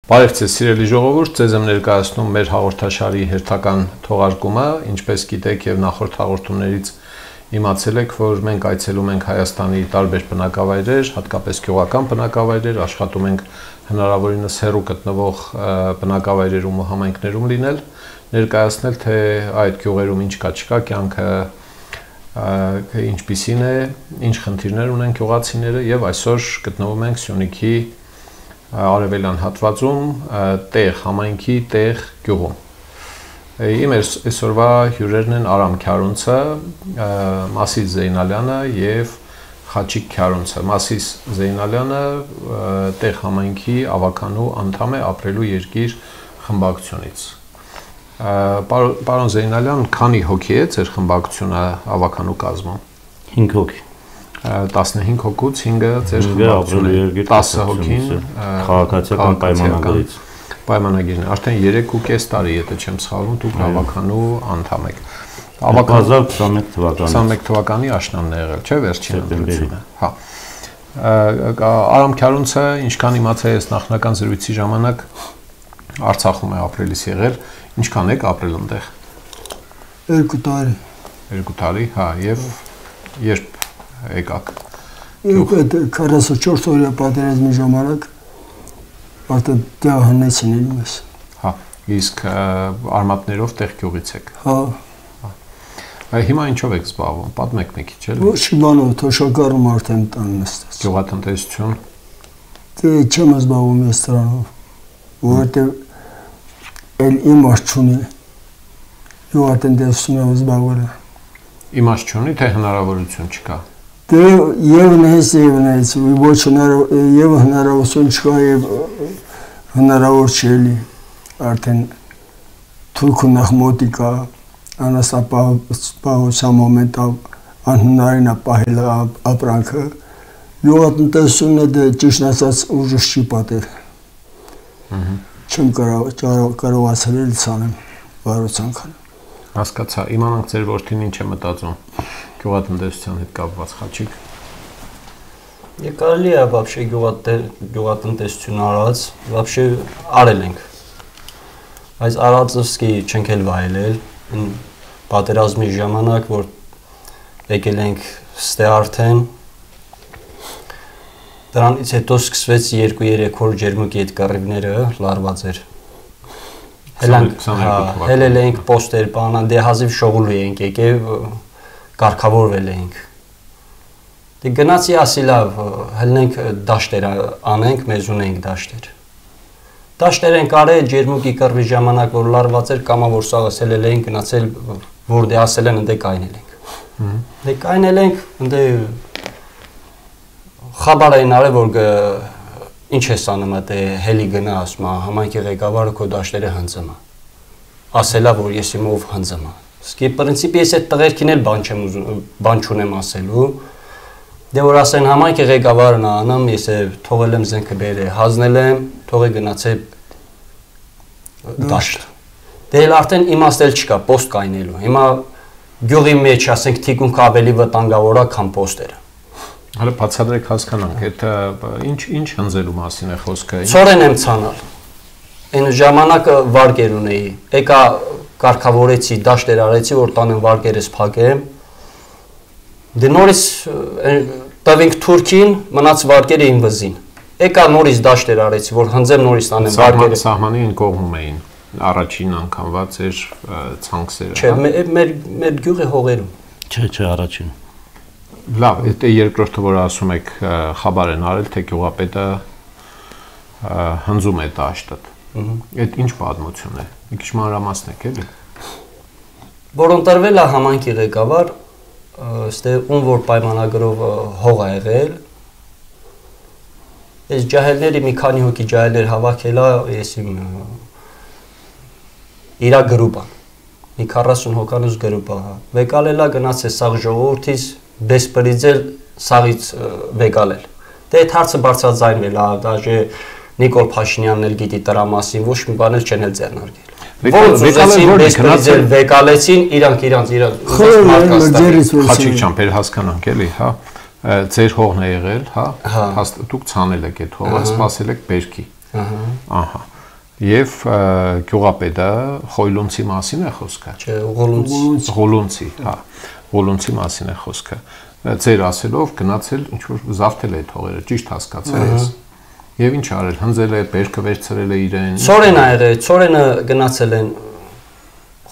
Բարև ձեզ սիրելի ժողովուրդ, ձեզ եմ ներկայացնում մեր հաղորդաշարի հերթական թողարկումը, ինչպես գիտեք եւ նախորդ հաղորդումներից իմացել եք, որ մենք այցելում ենք Հայաստանի տարբեր բնակավայրեր, հատկապես գյուղական բնակավայրեր, աշխատում ենք հնարավորինս հեռու գտնվող բնակավայրերում ու համայնքներում լինել, ներկայացնել թե այդ գյուղերում ինչ կա չկա, կյանքը ինչպիսին է, ինչ խնդիրներ ունեն գյուղացիները եւ այսօր գտնվում ենք Սյունիքի Արևելյան հատվածում տեղ համայնքի տեղ գյուղում։ Իմ այսօրվա հյուրերն են Արամ Քյարունցը, Մասիս Զեյնալյանը եւ Խաչիկ Քյարունցը։ Մասիս Զեյնալյանը տեղ համայնքի ավականու անդամ է ապրելու երկիր խմբակցությունից։ Պարոն Զեյնալյան, քանի հոգի է ձեր խմբակցությունը ավականու կազմում։ 5 հոգի։ 15 հոգուց 5-ը ձեր խմբակցությունը 10 հոգին քաղաքացիական պայմանագրից պայմանագիրն է արդեն 3.5 տարի եթե չեմ սխալվում դուք ավականու անդամ եք 2021 թվականի աշնանն է եղել չէ վերջին ընտրությունը հա Արամ Քյարունցը ինչքան իմացա ես նախնական զրույցի ժամանակ Արցախում է ապրելիս եղել ինչքան եք ապրել այնտեղ 2 տարի 2 տարի հա եւ երբ եկաք 44 օրյա պատերազմի ժամանակ արդեն տեղ հնեցին ինձ հա իսկ արմատներով տեղ գյուղից եք հա հիմա ինչով եք զբաղվում պատմեք մի քիչ էլի ոչ բանով թոշակառում արդեն տան նստած գյուղատնտեսություն դե չեմ զբաղվում ես դրանով որտեղ էլ իմաստ չունի գյուղատնտեսությամբ զբաղվել իմաստ չունի թե հնարավորություն չկա Դե եւ նես ոչ հնարավորություն չկա եւ հնարավոր չէ արդեն թուրքը նախմոտիկա անասապահության մոմենտով անհնարին է պահել ապրանքը գյուղատնտեսությունը դե ճիշտ ասած ուժս չի պատել չեմ կարողացել ցանեմ բարոցանքան հասկացա իմանանք ձեր որդին ինչ է մտածում գյուղատնտեսության հետ կապված Խաչիկ Կարելի է вообще գյուղատնտեսություն արած вообще արել ենք Այս արածսկի չենք էլ վայելել պատերազմի ժամանակ որ եկել ենք ստե արդեն դրանից հետո սկսվեց 2-3 օր ջերմուկի այդ կռիվները լարված էր հելել ենք պոստեր բանան դե հազիվ շողուլի ենք եկել կարգավորվել էինք դե գնացի ասի լավ հելնենք դաշտեր անենք մեզ ունենք դաշտեր ենք արել ջերմուկի կռվի ժամանակ որ լարված էր կամա որ սաղս հելել էինք գնացել որ դե ասել են ընդ կայնել ենք դե կայնել ենք ընդ խաբար էին արել որ ինչ ես անում դե հելի գնա ասում համայնքի ղեկավարը քո դաշտերը հնձում ասելա որ ես իմ ով հնձում Սկի պրինցիպի ես այդ տղերքին էլ բան չունեմ ասելու դե որ ասեն համայնքի ղեկավարն անամ ես թողել եմ զենքը բերե հազնել եմ թողե գնացե դաշտ դե էլ արդեն իմաստել չկա պոստ կայնելու հիմա գյուղի մեջ ասենք թիկունք ավելի վտանգավոր է քան պոստերը Հələ բացատրեք հասկանանք այդ ինչ հնձելու մասին է խոսքը Ցորեն եմ ցանալ Այն ժամանակը վարկեր ունեի եկա կարգավորեցի դաշտեր արեցի որ տանեմ վարկերս փակեմ դե նորից տվինք թուրքին մնաց վարկերը իմ վզին եկա նորից դաշտեր արեցի որ հնձեմ նորից տանեմ վարկերը սահմանի այն կողմում էին առաջին անգամվա ձեր ցանքսերը Չէ մեր գյուղի հողերում Չէ առաջին Լավ դա երկրորդը որ ասում եք խաբար են արել թե գյուղապետը հնձում է դաշտը Այդ ինչ պատմություն է մի քիչ մանրամասնեք էլի Որ ընտրվել է համայնքի ղեկավար ստե ում որ պայմանագրով հող ա եղել Այս ջահելների մի քանի հոգի ջահելներ հավաքելա ես իմ իրա գրուպա մի 40 հոկանոց գրուպա վեկալելա գնաց է սաղ ժողովրդից բեսպրիձել սաղից վեկալել Դե այդ հարցը բարձրաձայնվել է դաժե Նիկոլ Փաշինյանն էլ գիտի դրա մասին ոչ մի բան էլ չեն էլ ձեռնարկել Ոնց ուզեցին բեսպրիձել վեկալեցին իրանք Խաչիկ ջան բեր հասկանանք էլի հա ձեր հողն է եղել հա դուք ցանել եք այդ հողը սպասել եք բերքի ահա Եվ գյուղապետը Խոյլունցի մասին է խոսքը։ Չէ, Ղոլունցի, հա, Ղոլունցի մասին է խոսքը։ Ձեր ասելով գնացել ինչ որ զավթել է թողերը, ճիշտ հասկացել ես։ Եվ ինչ արել, հնձել է, բերքը վերցրել է իրեն։ Ծորեն ա եղել, ծորենը գնացել են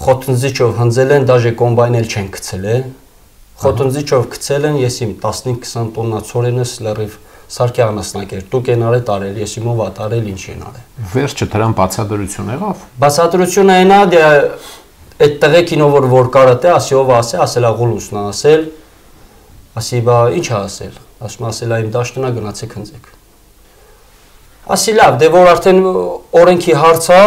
խոտնձիչով հնձել են, դաժե կոմբայնել չեն գցել է։ Խոտնձիչով գցել են, ես իմ 15-20 տոննա ծորենս լրիվ Սարքի անասնակեր, դուք են արել տարել, ես իմով ատարել ինչ են արել։ Վերջը դրան բացատրություն եղավ։ Բացատրությունը այնա, այդ տղեկին որ կարը տե, ասի ով ասե, ասելա Ղուլուսն ա ասել, ասի բա ինչ ա ասել, ասում ասելա իմ դաշտնա գնացեք հնձեք։ Ասի լավ, դե որ արդեն օրենքի հարց ա,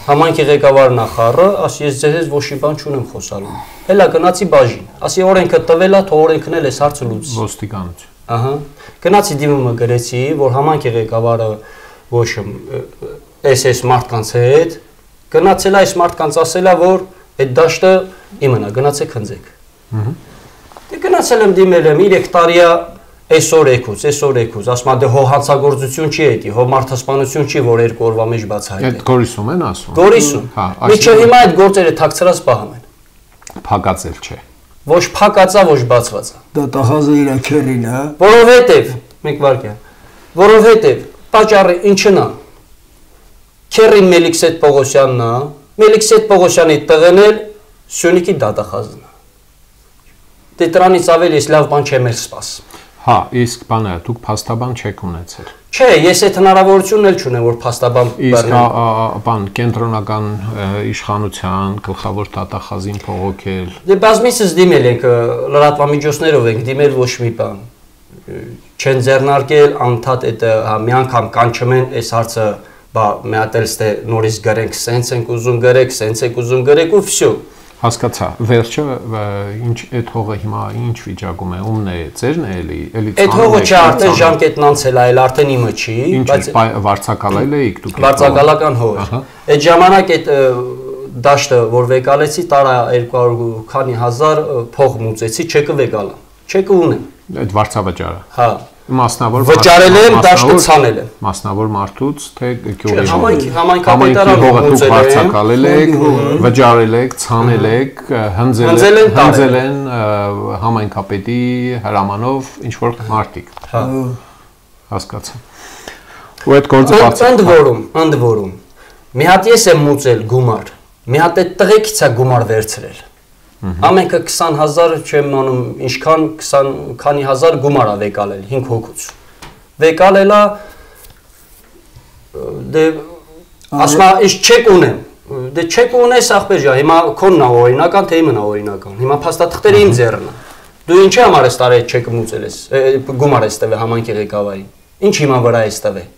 համայնքի ղեկավարն ա խառը, ասի ես ձեզ ոչ մի բան չունեմ խոսալու։ Հելա գնացի բաժին, ասի օրենքը տվել ա, թող օրենքն էլ էս հարցը լուծի։ Ոստիկանություն։ Ահա, գնացի դիմումը գրեցի, որ համայնքի ղեկավարը ոչ SS մարդկանց հետ, գնացել այս մարդկանց ասելա, որ այդ դաշտը իմն ա, գնացեք հնձեք։ Դե գնացել եմ դիմել եմ 3 տարիա այսօր եկուց, ասում ա դե հո հանցագործություն չի էդի, հո մարդասպանություն չի, որ 2 օրվա մեջ բացահայտ է։ Այդ Գորիսում են ասում։ Գորիսում։ Միջև հիմա այդ գործերը թաքցրած պահում են։ Փակածել չէ։ Ոչ փակածա, ոչ բացվածա։ Դա տախազը իր քերին, հա։ Որովհետև, մեկ վարկյա, որովհետև պատճառը ինչն է։ Քերին Մելիքսետ Պողոսյանն է, Մելիքսետ Պողոսյանի տղեն էլ Սյունիքի դատախազն է։ Դե դրանից ավելի ես լավ բան չեմ սպաս։ Հա, իսկ բանը դուք փաստաբան չեք ունեցել։ Չէ, ես այդ հնարավորությունն էլ չունեմ, որ փաստաբան բռնեմ։ Իսկ բան կենտրոնական իշխանության գլխավոր դատախազին փողոքել։ Դե բազմիցս դիմել ենք լրատվամիջոցներով ենք դիմել ոչ մի բան։ Չեն ձեռնարկել, անդադ այդ մի անգամ կանչում են այս հարցը, բա մի հատ էլ ստե նորից գրենք, սենց ենք ուզում գրեք, սենց ենք ուզում գրեք ու վсё։ Հասկացա, վերջը ինչ այդ հողը հիմա ինչ վիճակում է, ումն է, ձերն է էլի Այդ հողը չէ, արդեն ժամկետն անցել է, այլ արդեն իմը չի, բայց վարձակալել էիք դուք։ Վարձակալական հող։ Այդ ժամանակ այդ դաշտը, որ վեկալեցի, տարա 200 քանի հազար փող մուծեցի, չեկը վեկալա։ Չեկը ունեմ։ Այդ վարձավճարը։ Հա։ Մասնավոր վճարել եմ, դաշտը ցանել եմ։ Մասնավոր մարդուց, թե գյուղի համայնքապետարանը մուծել վարձակալել եք, վճարել եք, ցանել եք, հնձել են համայնքապետի հրամանով ինչ որ մարդիկ։ Հա։ Հասկացա։ Ու այդ գործը ընդ որում մի հատ ես եմ մուծել գումար, մի հատ այդ տղեկից է գումար վերցրել։ Ամենքը 20,000 չեմ անում, ինչքան 20 քանի հազար գումար ա վեկալել 5 հոգուց։ Վեկալելա դե ասма ինչ չեք ունեմ։ Դե չեք ունես ախպեր ջան, հիմա քոնն ա օրինական, թե իմն ա օրինական։ Հիմա փաստաթղթերը իմ ձեռն ա։ Դու ինչի համար ես տարի չեք մուծել ես, գումար ես տվել համայնքի ղեկավարին։ Ինչ հիմա վրա ես տվել։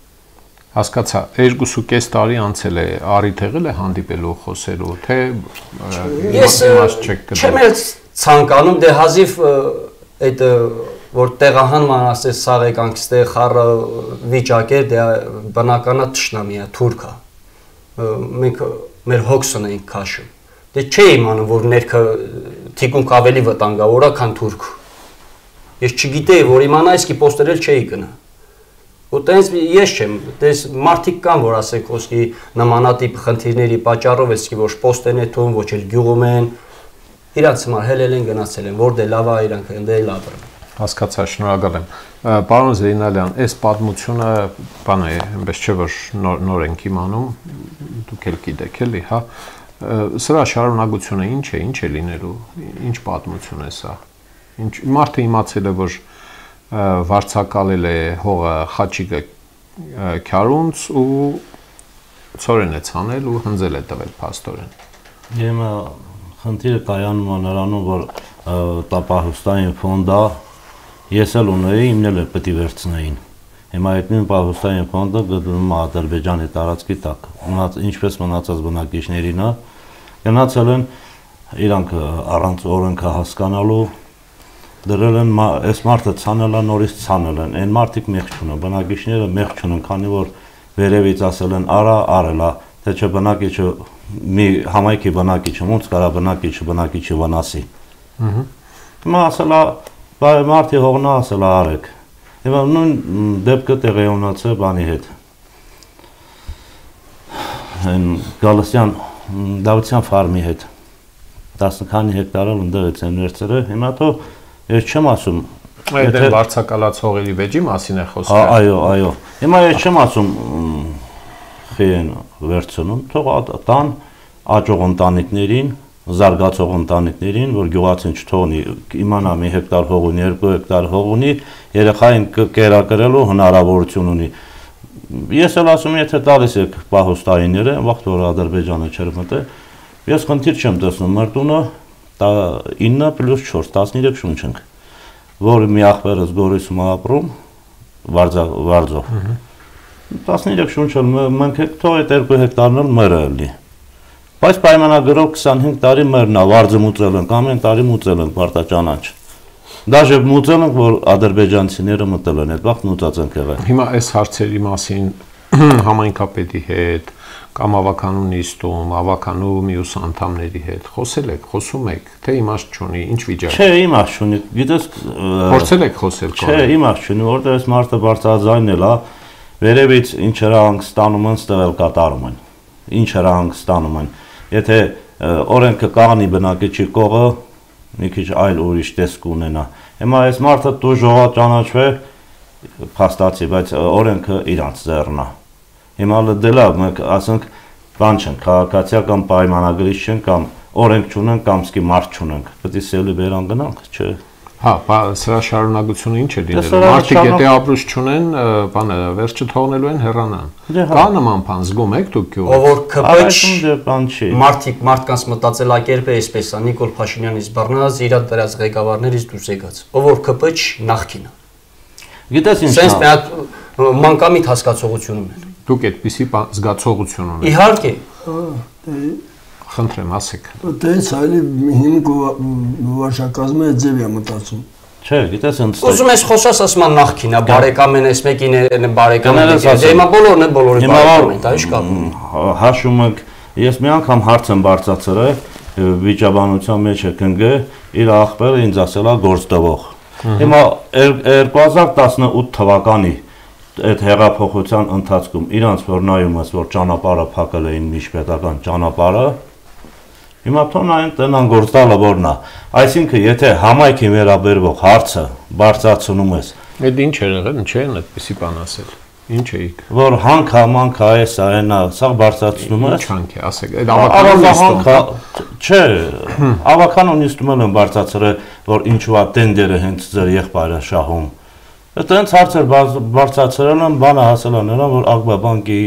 Հասկացա, 2.5 տարի անցել է, առիթ եղել է հանդիպելու, խոսելու, թե ես չեմ էլ ցանկանում, դե հազիվ այդ որ տեղահանման ասես սաղ եկանք ստեղ խառը վիճակ էր, դե բնականա թշնամի է, թուրք է։ Մենք մեր հոգսն էինք քաշում։ Դե չէի իմանում, որ ներքը թիկունք ավելի վտանգավոր է, քան թուրք։ Ես չգիտեի, որ իմանայս կի պոստերել չէի գնա։ Ու տենց ես չեմ, դες մարդիկ կան, որ ասեք ոսկի նմանատիպ խնդիրների պատճառով էսկի ոչ պոստեն է թվում, ոչ էլ գյուղում են, իրանց համար հելել են գնացել են, որ դե լավ է իրանք դե լավ է։ Հասկացա, շնորհակալ եմ։ Պարոն Զեյնալյան, այս պատմությունը բան է, այնպես չէ որ նոր ենք իմանում, դուք էլ գիտեք էլի, հա։ Սրա շարունակությունը ինչ է լինելու, ինչ պատմություն է սա։ Ինչ մարդը իմացել է, որ վարձակալել է հողը Խաչիկը Քյարունց ու ծորեն է ցանել ու հնձել է տվել փաստորեն։ Հիմա խնդիրը կայանում է նրանում, որ տապահուստային ֆոնդը ես էլ ունեի, իմն էլ պետք է վերցնեին։ Հիմա այդ նույն պահուստային ֆոնդը գտնվում է Ադրբեջանի տարածքի տակ։ Ինչպես մնացած բնակիչներին է, գնացել են իրանք առանց օրենքը հասկանալու դրել են այս մարդը ցանել է նորից ցանել են այն մարդիկ մեղք չունեն բնակիչները մեղք չունեն քանի որ վերևից ասել են արա արելա թե չէ բնակիչը մի համայնքի բնակիչը ոնց կարա բնակիչը վնասի հիմա ասելա մարդի հողնա ասելա արեք հիմա նույն դեպքը տեղի ունեցել բանի հետ այն Գալստյան Դավթյան ֆարմի հետ 10 քանի հեկտարով ընդդրեց են վերցրը, հիմա թո ես չեմ ասում այդ վարձակալած հողերի վեճի մասին է խոսքը։ Այո։ Հիմա ես չեմ ասում խեն վերցնում, թող տան աճող ընտանիքներին, զարգացող ընտանիքներին, որ գյուղացին չթողնի, իմանա մի հեկտար հող ունի, 2 հեկտար հող ունի, երեխային կերակրելու հնարավորություն ունի։ Ես էլ ասում եմ, եթե տալիս եք պահոստայինները, վաղտ որ Ադրբեջանը չէր մտել, ես խնդիր չեմ տեսնում, մեր տունը 9 + 4 13 շունչ ենք, որ մի ախպերս Գորիսում ապրում, Վարձով։ 13 շունչը մենք թող այդ 2 հեկտարն էլ մերը լինի։ Բայց պայմանագրով 25 տարի մերն է, վարձը մուծել ենք, ամեն տարի մուծել ենք վարտաճանաչ։ Դաժե մուծել ենք, որ ադրբեջանցիները մտել են, այդ վաղտ մուծած ենք եղել։ Հիմա այս հարցերի մասին համայնքապետի հետ կամ ավականու նիստում, ավականու մյուս անդամների հետ խոսել եք, խոսում եք, թե իմաստ չունի, ինչ վիճակ։ Չէ, իմաստ չունի, գիտես, փորձել եք խոսել։ Չէ, իմաստ չունի, որտեղ այս մարդը բարձրաձայնել է, վերևից ինչ հրահանգստանում են, ստեղ էլ կատարում են։ Ինչ հրահանգստանում են։ Եթե օրենքը կանի բնակիչի կողը, մի քիչ այլ ուրիշ տեսք ունենա։ Հիմա այս մարդը դու ժողա ճանաչվե փաստացի, բայց օրենքը իրանց ձեռն է։ Հիմա դելա մենք ասենք բան չենք, քաղաքացիական պայմանագրից չենք կամ օրենք չունենք կամ սկի մարդ չունենք։ Պետք է սելի բերան գնանք, չէ։ Հա, սրա շարունակությունը ինչ է լինելու։ Մարդիկ եթե ապրուց չունեն, բանը վերջը թողնելու են հեռանան։ Կա նման բան, զգում եք դուք գյուղը։ Որ քպչ բան չի։ Մարդկանց մտածելակերպը այսպես է, Նիկոլ Փաշինյանից բռնած, իր դրած ղեկավարներից դուրս եկած։ Որ քպչ նախքինը։ Գիտես ինչ։ Սենց մի հատ մանկամիտ հասկացողություն ունեն։ Դուք այդպիսի զգացողություն ունեք։ Իհարկե։ Խնդրեմ, ասեք։ Դες այլի հիմք վարշակազմը ձև է մտածում։ Չէ, գիտես ընդ։ Ուզում ես խոսած ասում նախքին, բարեկամ են, այս մեկին է բարեկամ են։ Հիմա բոլորն են, բոլորը բարեկամ են, դա ի՞նչ կա։ Հաշում եք, ես մի անգամ հարց եմ բարձրացրել, վիճաբանության մեջ է կնգը, իր ախպերը ինձ ասել է գործ տվող։ Հիմա 2018 թվականի այդ հեղափոխության ընթացքում իրանց որ նայում ես, որ ճանապարհը փակել էին միջպետական ճանապարհը, հիմա թոնային տնան գործալը որն է, այսինքն եթե համայնքի վերաբերվող հարցը բարձրացնում ես, այդ ինչ է եղել, չէ՞ն այդպիսի բան ասել։ Ինչ էիք։ Որ հանք այս այնա, սա բարձրացնում ես։ Ինչ հանք է, ասեք, այդ ավականու չէ, ավականու նիստում են բարձրացրել, որ ինչու է տենդերը հենց ձեր եղբայրը շահում։ Այդտենց հարցեր բարձրացրել են, բանը հասել է նրան, որ Ակբա բանկի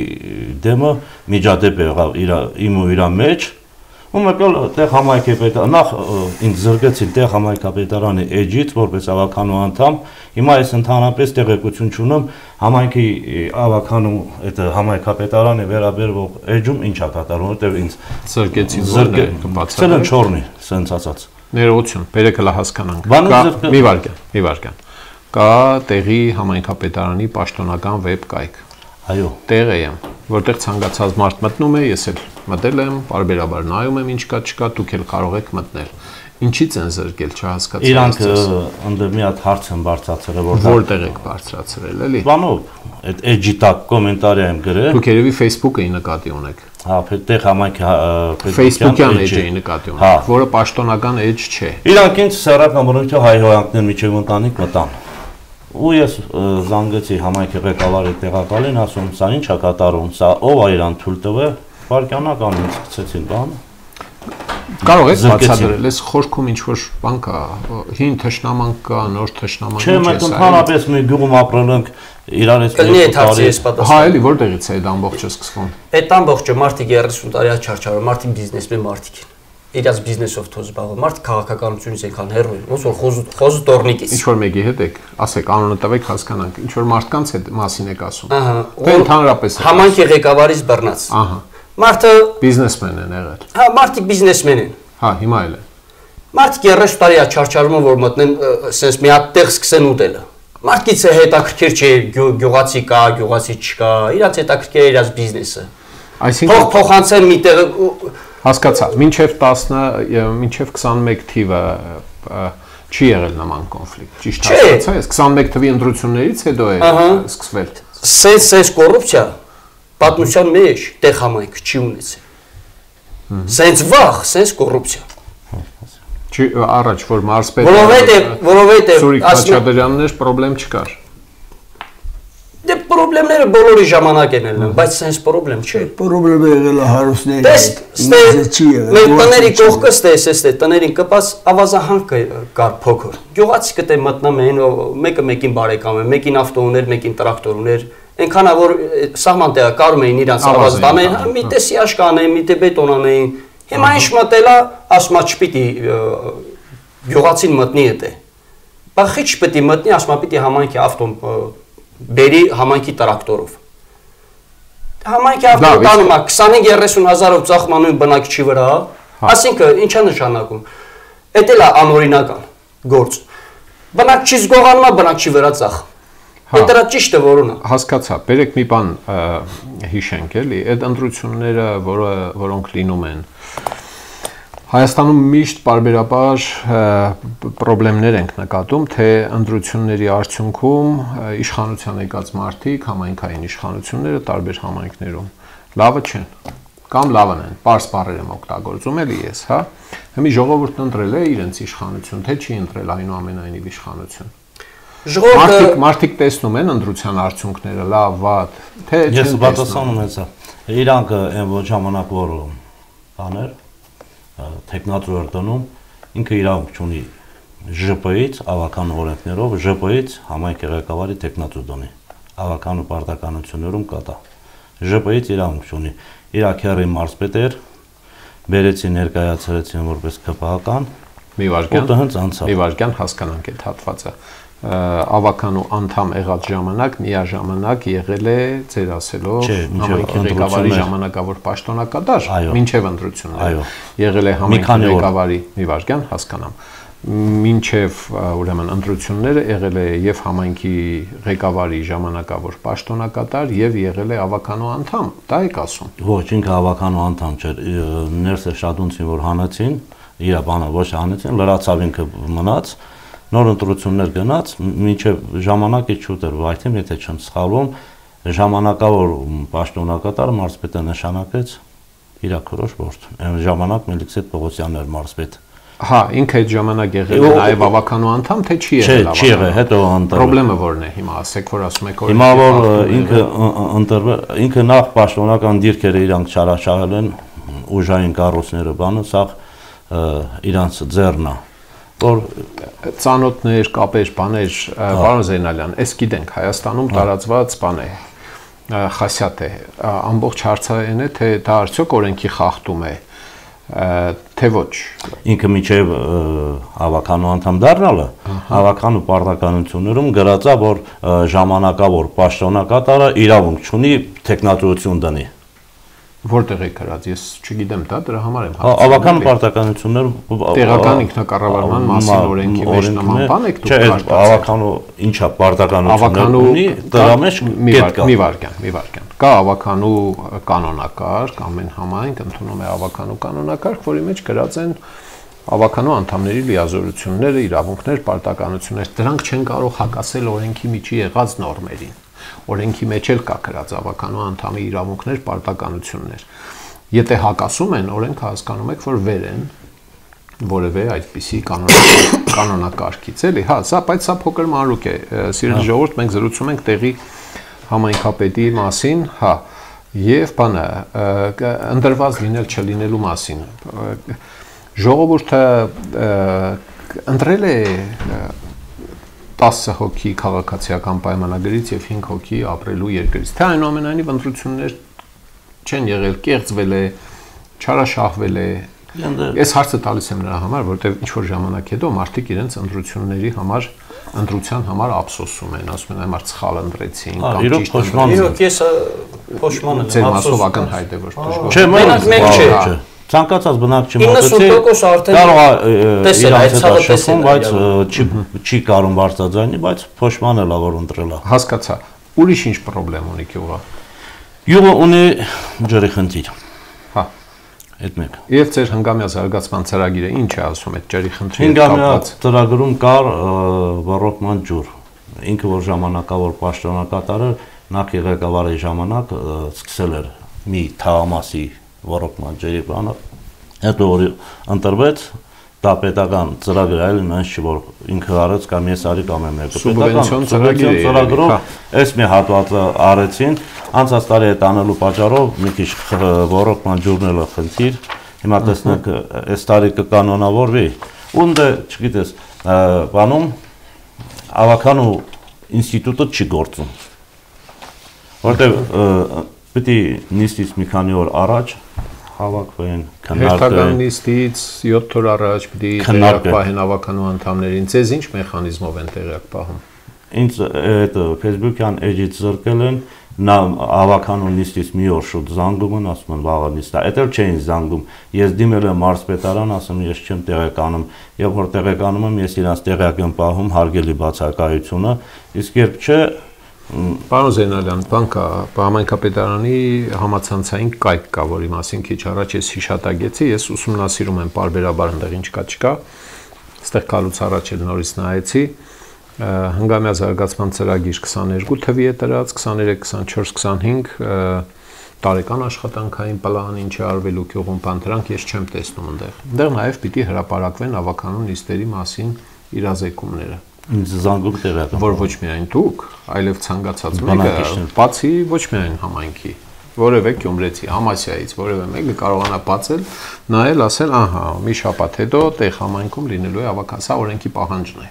դեմը միջադեպ եղավ իմ ու իրա մեջ, ու մեկ էլ տեղ համայնքապետարան, նախ ինձ զրկեցին տեղ համայնքապետարանի էջից, որպես ավականու անդամ, հիմա ես ընդհանրապես տեղեկություն չունեմ համայնքի ավականու այդ համայնքապետարանի վերաբերվող էջում ինչ է կատարում, որտեղ ինձ զրկեցին, կբացել են չորնի, սենց ասած։ Ներողություն, բերեք հլա հասկանանք։ Մի վարքան։ Կա տեղի համայնքապետարանի պաշտոնական վեբ կայք։ Այո։ Տեղը եմ, որտեղ ցանկացած մարդ մտնում է, ես էլ մտել եմ, բարբերաբար նայում եմ ինչ կա, չկա, դուք էլ կարող եք մտնել։ Ինչից են զրկել, չհասկացա։ Իրանք ընդ մի հատ հարց են բարձրացրել, որտեղ եք բարձրացրել, էլի։ Բանով, այդ էջի տակ կոմենտարի եմ գրել։ Դուք երևի Facebook-ը նկատի ունեք։ Հա, տեղ համայնքի Facebook-յան էջի նկատի ունեք, որը պաշտոնական էջ չէ։ Իրանք ինձ սեռական բնույթով հայհոյանքներ միջև ընտանիք մտան։ Ու ես զանգեցի համայնքի ղեկավարի տեղակալին, ասում, սա ինչ է կատարում, սա ով է իրան թույլ տվել, վարկանական ինձ գցեցին բան։ Կարող եք բացատրել, այս խորքում ինչ-որ բան կա, հին թշնամանք կա, նոր թշնամանք չէ, մենք ընդհանրապես մի գյուղում ապրել ենք, իրար ես Հա, էլի որտեղից է այդ ամբողջը սկսվում։ Այդ ամբողջը մարդիկ 30 տարի չարչարում, մարդիկ բիզնեսմեն մարդիկ են։ Իրաց բիզնեսով թող զբաղվում, մարդ քաղաքականությունից եկան հեռու են, ոնց որ խոզու տորնիկից։ Ինչ որ մեկի հետ եք, ասեք, անունը տվեք, հասկանանք, ինչ որ մարդկանց հետ մասին եք ասում։ Ահա, Դե ընդհանրապես համայնքի ղեկավարից բռնած։ Ահա։ Մարդը բիզնեսմեն են եղել։ Հա, մարդիկ բիզնեսմեն են։ Հա, հիմա էլ է։ Մարդիկ 30 տարի է չարչարում, որ մտնեն, sense մի հատ տեղ սկսեն ուտելը։ Մարդկից է հետաքրքիր չէ, գյուղացի կա, գյուղացի չկա, իրաց հետաքրքիր է իրաց բիզնեսը։ Այսինքն փոխանցեն մի տեղ հասկացա, մինչև 21 թիվը չի եղել նման կոնֆլիկտ։ Ճիշտ հասկացա, ես 21 թվի ընտրություններից հետո է սկսվել։ Սենց կոռուպցիա պատմության մեջ տեղ համայնք չի ունեցել։ Սենց վախ, սենց կոռուպցիա։ Չի առաջ որ մարզպետ որովհետև Սուրիկ Խաչատրյաններ խնդրեմ չկար։ Դե խնդիրները բոլորի ժամանակ են ելնում, բայց սենց խնդրեմ չէ։ Խնդիրը եղել է հարուստների։ Մեր տների կողքը ստես, տներին կպած ավազահանք կար փոքր։ Գյուղացի կտե մտնամ են, մեկը մեկին բարեկամ է, մեկին ավտո ուներ, մեկին տրակտոր ուներ։ Այնքան որ սահման տեղը կարում էին իրանց ավազ դամեն, մի տեսի աշկան էին, մի թե բետոն անեին։ Հիմա ինչ մտելա, ասма չպիտի գյուղացին մտնի հետ է։ Բայց քիչ պետք է մտնի, ասма պիտի համայնքի ավտոն բերի համայնքի տրակտորով։ Համայնքի ավտոն տանում է 25-30 հազարով ծախմանում բնակչի վրա, ասինքն ինչա նշանակում։ Էդ էլ է անօրինական գործ։ Բնակչից գողանում է բնակչի վրա ծախ։ Այդ դրա ճիշտ է որոնը։ Հասկացա, բերեք մի բան հիշենք էլի, այդ ընտրությունները, որոնք լինում են Հայաստանում միշտ բարբերաբար խնդիրներ ենք նկատում, թե ընտրությունների արդյունքում իշխանության եկած մարդիկ, համայնքային իշխանությունները տարբեր համայնքներում լավը չեն կամ լավն են, պարզ բառեր եմ օգտագործում էլի ես, հա։ Հիմա ժողովուրդն ընտրել է իրենց իշխանություն, թե չի ընտրել այնուամենայնիվ իշխանություն։ Մարդիկ տեսնում են ընտրության արդյունքները, լավ, վատ, թե չեն տեսնում։ Ես պատասխանում եմ սա։ Իրանք այն ոչ ժամանակ որ բաներ տեխնատոր էր դնում, ինքը իրավունք ունի ԺՊ-ից, ավական օրենքներով, ԺՊ-ից համայնքի ղեկավարի տեխնատոր դոնի, ավական ու պարտականություններում կատա։ ԺՊ-ից իրավունք ունի, իր քերի մարզպետ էր, բերեցի ներկայացրեցին որպես ԿՊՀ-ական, մի վարքյան, որտեղ հենց անցավ։ Մի վարքյան հասկանանք այդ հատվածը։ Ավականու անդամ եղած ժամանակ միաժամանակ եղել է ձեր ասելով համայնքի ղեկավարի ժամանակավոր պաշտոնակատար մինչև ընտրությունները եղել է համայնքի ղեկավարի մի վարքյան հասկանամ մինչև ուրեմն ընտրությունները եղել է եւ համայնքի ղեկավարի ժամանակավոր պաշտոնակատար եւ եղել է ավականու անդամ դա եք ասում ոչ ինքը ավականու անդամ չէր ներսը շատունցին որ հանեցին իր բանը ոչ հանեցին լրացավ ինքը մնաց նոր ընտրություններ գնաց, մինչև ժամանակի չուտ էր, վայթեմ, եթե չեմ սխալվում, ժամանակավոր պաշտոնակատար մարզպետը նշանակեց իր քրոջ որդուն։ Այն ժամանակ Մելիքսետ Պողոսյանն էր մարզպետ։ Հա, ինքը այդ ժամանակ եղել է նաև ավականու անդամ, թե չի եղել ավականու։ Չի եղել, հետո ընտրվել։ Պրոբլեմը որն է հիմա, ասեք, որ ասում եք, որ հիմա որ ինքը ընտրվել, ինքը նախ պաշտոնական դիրքերը իրանք չարաշահել են, ուժային կառույցները բանը, սա իրանց ձեռն է։ Որ ծանոթներ, կապեր, բաներ, պարոն Զեյնալյան, այս գիտենք Հայաստանում տարածված բան է, խասյատ է, ամբողջ հարցային է, թե դա արդյոք օրենքի խախտում է, թե ոչ։ Ինքը միջև ավականու անդամ դառնալը, ավականու պարտականություններում գրած է, որ ժամանակավոր պաշտոնակատարը իրավունք չունի տեխնատուրություն դնի։ Որտեղ է գրած, ես չգիտեմ դա, դրա համար եմ հարցնում։ Ավական պարտականություններ տեղական ինքնակառավարման մասին օրենքի մեջ նման բան եք դուք քարտացել։ Չէ, ավականու ինչա պարտականություններ ունի, դրա մեջ մի վարքյան։ Կա ավականու կանոնակարգ, ամեն համայնք ընդունում է ավականու կանոնակարգ, որի մեջ գրած են ավականու անդամների լիազորությունները, իրավունքներ, պարտականություններ, դրանք չեն կարող հակասել օրենքի միջի եղած նորմերին։ Օրենքի մեջ էլ կա գրած ավականու անդամի իրավունքներ, պարտականություններ։ Եթե հակասում են, օրենքը հասկանում եք, որ վեր են որևէ այդպիսի կանոնակարգից, էլի։ Հա, սա, բայց սա փոքր մանրուք է։ Սիրելի ժողովուրդ, մենք զրուցում ենք տեղի համայնքապետի մասին, հա, եւ բանը ընդրված լինել չլինելու մասին։ Ժողովուրդը ընտրել է 10 հոգի քաղաքացիական պայմանագրից եւ 5 հոգի ապրելու երկրից։ Թե այնուամենայնիվ ընտրություններ չեն եղել, կեղծվել է, չարաշահվել է։ Ես հարցը տալիս եմ նրա համար, որովհետեւ ինչ որ ժամանակ հետո մարդիկ իրենց ընտրությունների համար, ընտրության համար ափսոսում են, ասում են այմար սխալ ընտրեցին կամ ճիշտ ընտրեցին։ Իրոք ես փոշմանը ձեր մասով ակնհայտ է որ չէ, մենք չէ։ Ցանկացած բնակչի մոտեցի կարող է իրենց հետ շփվում, բայց չի կարող բարձրաձայնի, բայց փոշմանը լավ որ ընտրել է։ Հասկացա։ Ուրիշ ինչ խնդրեմ ունի գյուղը։ Գյուղը ունի ջրի խնդիր։ Հա։ Այդ մեկ։ Եվ ձեր հնգամյա զարգացման ծրագիրը ինչ է ասում այդ ջրի խնդրի հետ կապված։ Ծրագրում կար ռոռոկման ջուր։ Ինքը որ ժամանակավոր պաշտոնակատարը նախ ղեկավարի ժամանակ սկսել էր մի թաղամասի ոռոգման ջրի բանը, հետո որ ընտրվեց դա պետական ծրագիր այլ նույնիսկ չի որ ինքը արեց կամ ես արի կամ եմ եկել պետական ծրագրով այս մի հատվածը արեցին անցած տարի այդ անելու պատճառով մի քիչ ոռոգման ջուրն էլ խնդիր հիմա տեսնենք այս տարի կկանոնավորվի ունդը չգիտես բանում ավականու ինստիտուտը չի գործում որտեղ պիտի նիստից մի քանի օր առաջ հավաքվեն, քննարկվեն։ Հերթական նիստից 7 օր առաջ պիտի տեղյակ պահեն ավականու անդամներին։ Ձեզ ինչ մեխանիզմով են տեղյակ պահում։ Ինձ այդ Facebook-յան էջից զրկել են, նա ավականու նիստից մի օր շուտ զանգում են, ասում են վաղը նիստ է։ Այդ էլ չէին զանգում։ Ես դիմել եմ մարզպետարան, ասում ես չեմ տեղեկանում, եւ որ տեղեկանում եմ, ես իրանց տեղյակ եմ պահում հարգելի բացակայությունը, իսկ երբ չէ Պարոն Զեյնալյան, բանկա համայնքապետարանի համացանցային կայք կա, որի մասին քիչ առաջ ես հիշատակեցի, ես ուսումնասիրում եմ պարբերաբար այնտեղ ինչ կա, այստեղ կալուց առաջ էլ նորից նայեցի, հնգամյա զարգացման ծրագիր 22 թվի է տրած, 23, 24, 25 տարեկան աշխատանքային պլան, ինչ է արվելու գյուղում, բան դրանք ես չեմ տեսնում այնտեղ։ Այնտեղ նաև պիտի հրապարակվեն ավականու նիստերի մասին իրազեկումները։ Ինձ զանգում տեղյակ որ ոչ միայն դուք, այլև ցանկացած մեկը, բացի ոչ միայն համայնքի, որևէ գյումրեցի, Համասիայից, որևէ մեկը կարողանա բացել, նայել, ասել, ահա, մի շաբաթ հետո տեղ համայնքում լինելու է ավական, սա օրենքի պահանջն է։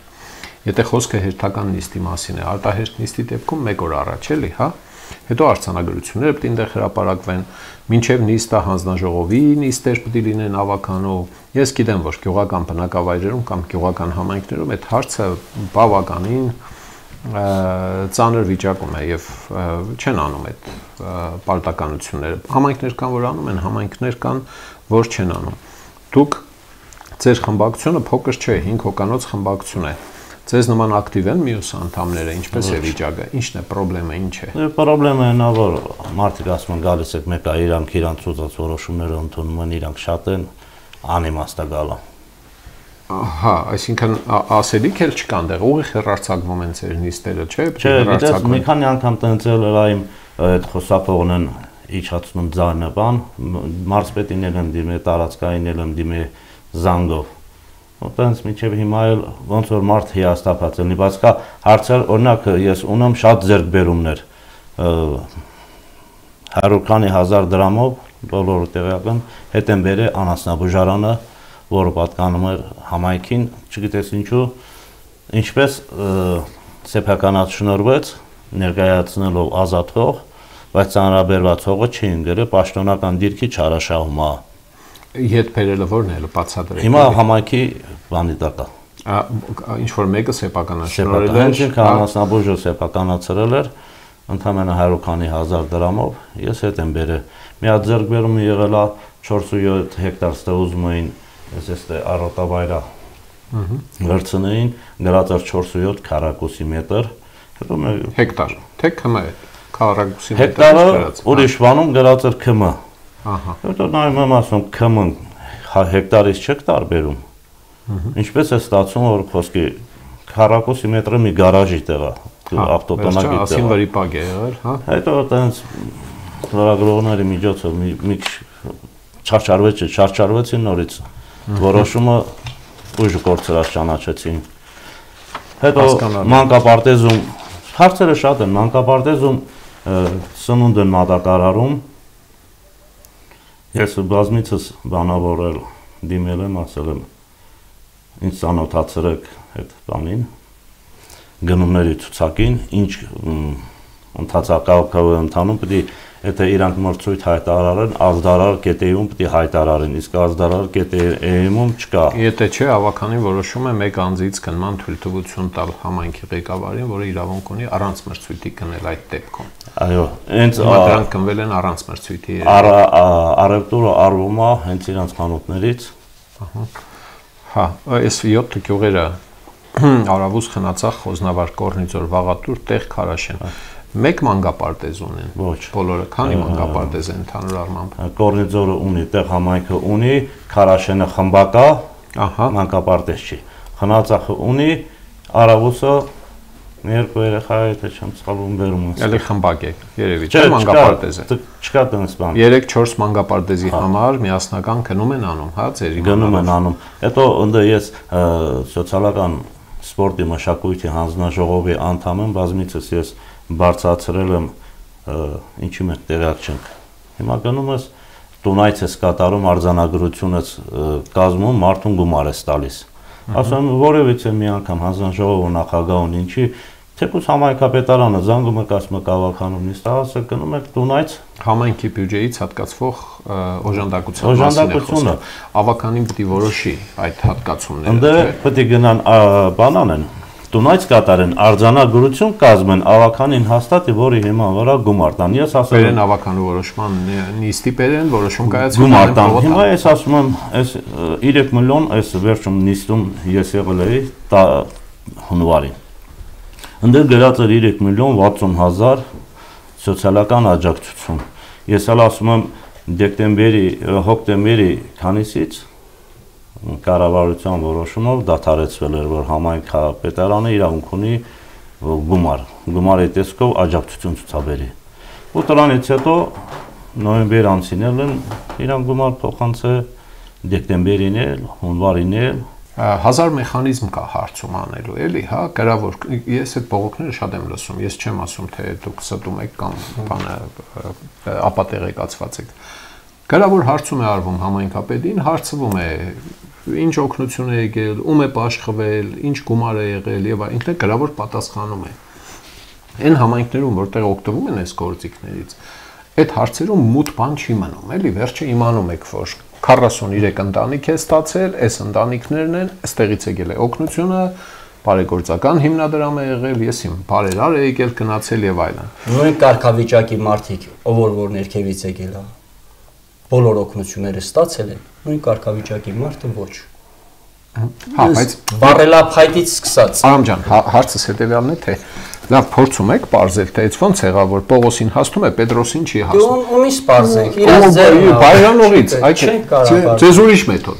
Եթե խոսքը հերթական նիստի մասին է, արտահերթ նիստի դեպքում 1 օր առաջ էլի, հա, հետո արձանագրությունները պետք է այնտեղ հրապարակվեն, մինչև նիստը հանձնաժողովի նիստեր պետք է լինեն ավականու։ Ես գիտեմ, որ գյուղական բնակավայրերում կամ գյուղական համայնքներում այդ հարցը բավականին ծանր վիճակում է եւ չեն անում այդ պարտականությունները։ Համայնքներ կան, որ անում են, համայնքներ կան, որ չեն անում։ Դուք ձեր խմբակցությունը փոքր չէ, 5 հոգանոց խմբակցություն է։ Ձեզ նման ակտիվ են մյուս անդամները, ինչպես է վիճակը, ինչն է խնդրեմը, ինչ է։ Խնդրեմը նա որ մարդիկ ասում են գալիս եք մեկը իրանք ցուցած որոշումները ընդունում են, իրանք շատ են անիմաստ գալը։ Ահա, այսինքն ասելիք էլ չկան դեռ, ուղիղ հեռարձակվում են ձեր նիստերը, չէ՞։ Չէ, դες մի քանի անգամ տենցել լայմ այդ խոսափողն են իջացնում ձայնը բան, մարզպետին են դիմել, տարածքային են դիմել զանգով։ Ոնց միջև հիմա էլ ոնց որ մարդ հիաստափած լինի, բայց կա հարցեր, օրինակ ես ունեմ շատ ձեռքբերումներ 100 քանի հազար դրամով բոլորը տեղյակ են, հետ են բերել անասնաբուժարանը, որը պատկանում էր համայնքին, չգիտես ինչու, ինչպես սեփականացնորվեց ներկայացնելով ազատվող, բայց ծանրաբերված հողը չէին գրել պաշտոնական դիրքի չարաշահումա։ Ետ բերելը որն է բացատրել։ Հիմա համայնքի բանի տակա։ Ինչ որ մեկը սեփականացրել է, անասնաբուժը սեփականացրել էր, ընդամենը 100 քանի հազար դրամով, ես հետ եմ բերել։ Մի հատ ձեռքբերումը եղել է 4.7 հեկտար ստե ուզում էին, ես առոտավայրա վերցնեին, գրած էր 4.7 քառակուսի մետր, հետո հեկտար, թե քմ է, քառակուսի մետր։ Հեկտարը ուրիշ բանում գրած էր քմ։ Ահա։ Հետո նայում եմ ասում քմ հեկտարից չեք տարբերում։ Ինչպես է ստացվում որ խոսքի քառակուսի մետրը մի գարաժի տեղ է, ավտոտնակի տեղ։ Ասին վրիպակ է եղել, հա։ Հետո այտենց լրագրողների միջոցով մի չարչարվեցին նորից։ Որոշումը ուժ կորցրած ճանաչեցին։ Հետո մանկապարտեզում հարցերը շատ են, մանկապարտեզում սնունդ են մատակարարում։ Ես բազմիցս բանավորել դիմել եմ, ասել եմ ինձ ծանոթացրեք այդ բանին, գնումների ցուցակին, ինչ ընթացակարգով է ընթանում, պետք է եթե իրանք մրցույթ հայտարարեն, ազդարար.am-ում պետք է հայտարարեն, իսկ ազդարար.am-ում չկա։ Եթե չէ, ավականին որոշում է մեկ անձից գնման թույլտվություն տալ համայնքի ղեկավարին, որը իրավունք ունի առանց մրցույթի գնել այդ դեպքում։ Այո, հենց դրանք գնվել են առանց մրցույթի։ Արևտուրը արվում է հենց իրանք խանութներից։ Հա, այս 7 գյուղերը Արավուս, Խնածախ, Խոզնավար, Կորնիձոր, Վաղատուր, Տեղ, Քարաշեն։ Մեկ մանկապարտեզ ունեն։ Ոչ։ Բոլորը քանի մանկապարտեզ են ընդհանուր առմամբ։ Կորնիձորը ունի, Տեղ համայնքը ունի, Քարաշենը խմբակա, ահա, մանկապարտեզ չի։ Խնածախը ունի, Արավուսը Երկու երեխա է, թե չեմ սխալվում բերում ես։ Էլի խմբակ է, երևի, չէ՞ մանկապարտեզ է։ Չկա տենց բան։ 3-4 մանկապարտեզի համար միասնական գնում են անում, հա, ձերի գնում են անում։ Հետո ընդ ես սոցիալական սպորտի մշակույթի հանձնաժողովի անդամ եմ, բազմիցս ես բարձրացրել եմ ինչի մենք տեղյակ չենք։ Հիմա գնում ես տունայց ես կատարում արձանագրությունից կազմում մարդուն գումար ես տալիս։ Ասում եմ որևիցե մի անգամ հանձնաժողովը նախագահուն ինչի թեկուզ համայնքապետարանը զանգում եք ասում եք ավականում նիստ ասեք գնում եք տունայց համայնքի բյուջեից հատկացվող օժանդակությունը ավականին պետք է որոշի այդ հատկացումները։ Ընդ պետք է գնան բանան են տունայց կատարեն արձանագրություն կազմեն ավականին հաստատի որի հիման վրա գումար տան։ Ես ասում եմ բերեն ավականու որոշման նիստի բերեն որոշում կայացվի գումար տան։ Հիմա ես ասում եմ այս 3 միլիոն այս վերջում նիստում ես եղել էի հունվարին։ Ընդ գրած էր 3 միլիոն 60,000 սոցիալական աջակցություն։ Ես էլ ասում եմ հոկտեմբերի քանիսից կառավարության որոշումով դադարեցվել էր որ համայնքապետարանը իրավունք ունի գումարի տեսքով աջակցություն ցուցաբերի։ Ու դրանից հետո նոյեմբեր ամսին էլ իրան գումար փոխանցե դեկտեմբերին էլ, հունվարին էլ 1000 մեխանիզմ կա հարցում անելու, էլի, հա, գրավոր ես այդ բողոքները շատ եմ լսում, ես չեմ ասում թե դուք ստում եք կամ բանը ապատեղեկացված եք։ Գրավոր հարցում է արվում համայնքապետին, հարցվում է ինչ օգնություն է եկել, ում է աշխվել, ինչ գումար է եղել եւ ինքն է գրավոր պատասխանում է։ Այն համայնքներում, որտեղ օգտվում են այս գործիքներից, այդ հարցերում մութ բան չի մնում, էլի, վերջը իմանում եք, որ 43 ընտանիք է ստացել, այս ընտանիքներն են, այստեղից եկել է օգնությունը, բարեգործական հիմնադրամ է եղել, ես իմ բարերար է եկել, գնացել եւ այլն։ Նույն կարգավիճակի մարդիկ, ով որ ներքևից եկել է, բոլոր օգնությունները ստացել են, նույն կարգավիճակի մարդը ոչ։ Հա, բայց բառելափայտից սկսած։ Արամ ջան, հարցս հետեւյալն է, թե լավ փորձում եք բարձել, թե այս ոնց եղավ, որ Պողոսին հասնում է, Պետրոսին չի հասնում։ Դու ումից բարձենք, իրաց ձեր Բայրանողից, այդ չեն կարող։ Ձեզ ուրիշ մեթոդ։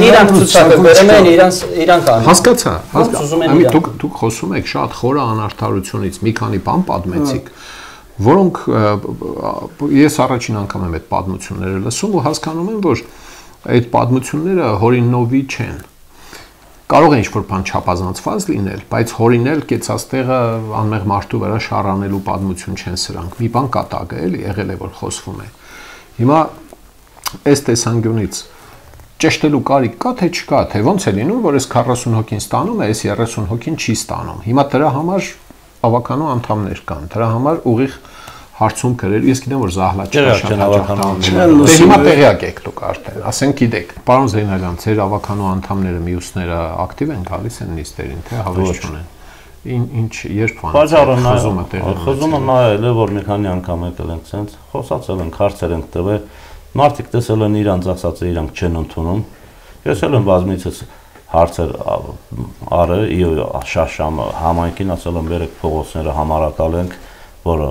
Իրանք ցուցակը բերում են, իրանք անում։ Հասկացա, հասկացա։ Դուք խոսում եք շատ խորը անարդարությունից, մի քանի բան պատմեցիք, որոնք ես առաջին անգամ եմ այդ պատմությունները լսում ու հասկանում եմ, որ այդ պատմությունները հորինովի չեն։ Կարող է ինչ-որ բան չափազանցված լինել, բայց հորինել կեցածտեղը անմեղ մարդու վրա շառանելու պատմություն չեն սրանք։ Մի բան կատակ է, էլի, եղել է որ խոսվում է։ Հիմա այս տեսանկյունից ճշտելու կարիք կա թե չկա, թե ոնց է լինում, որ այս 40 հոգին ստանում է, այս 30 հոգին չի ստանում։ Հիմա դրա համար ավականու անդամներ կան, դրա համար ուղիղ հարցում գրել, ես գիտեմ որ Զահլաչը շատ ավականու դե հիմա տեղյակ եք դուք արդեն, ասենք գիտեք, պարոն Զեյնալյան, ձեր ավականու անդամները մյուսները ակտիվ են գալիս են նիստերին, թե հավես չունեն։ Ինչ երբ խզումը նայել է որ մի քանի անգամ եկել ենք ցենց, խոսացել ենք, հարցեր ենք տվել, մարդիկ տեսել են իրանց ասածը իրանք չեն ընդունում։ Ես էլ եմ բազմիցս հարցեր արել, շաշամ համայնքին ասել եմ բերեք փողոցները համարակալ ենք որ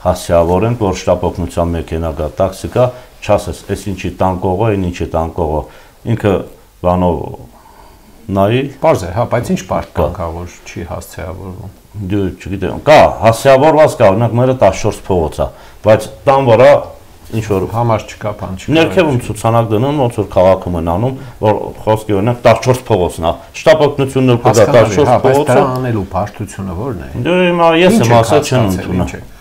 հասցեավորենք, որ շտապ օգնության մեքենա գա, տաքսի գա, չասես, այս ինչի տանկողը, այն ինչի տանկողը, ինքը բանով նայի։ Պարզ է, հա, բայց ինչ բարդ կա, որ չի հասցեավորվում։ Դու չգիտեմ, կա, հասցեավորված կա, օրինակ մերը 14 փողոց է, բայց տան վրա ինչ որ համար չկա, բան չկա։ Ներքևում ցուցանակ դնում, ոնց որ քաղաքում են անում, որ խոսքի օրինակ 14 փողոցն է։ Շտապ օգնությունն կա 14 փողոցը։ Բայց դրա անելու բարդությունը ո՞րն է։ Դե հիմա ես եմ ասել չեն ընդունում։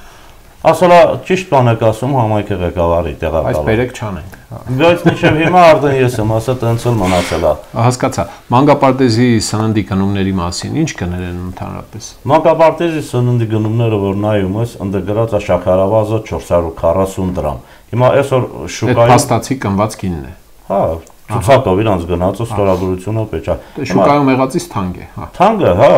Ասալա ճիշտ բան եք ասում համայնքի ղեկավարի տեղակալը։ Բայց բերեք չանենք։ Բայց միշտ հիմա արդեն ես եմ ասել տենց էլ մնացել է։ Հասկացա։ Մանկապարտեզի սննդի գնումների մասին ինչ կներ են ընդհանրապես։ Մանկապարտեզի սննդի գնումները որ նայում ես, ընդ գրած է շաքարավազը 440 դրամ։ Հիմա այսօր շուկայում այդ փաստացի կնված գինն է։ Հա, ցուցակով իրանց գնացը ստորագրությունը պետք է։ Դե շուկայում եղածից թանկ է, հա։ Թանկը, հա,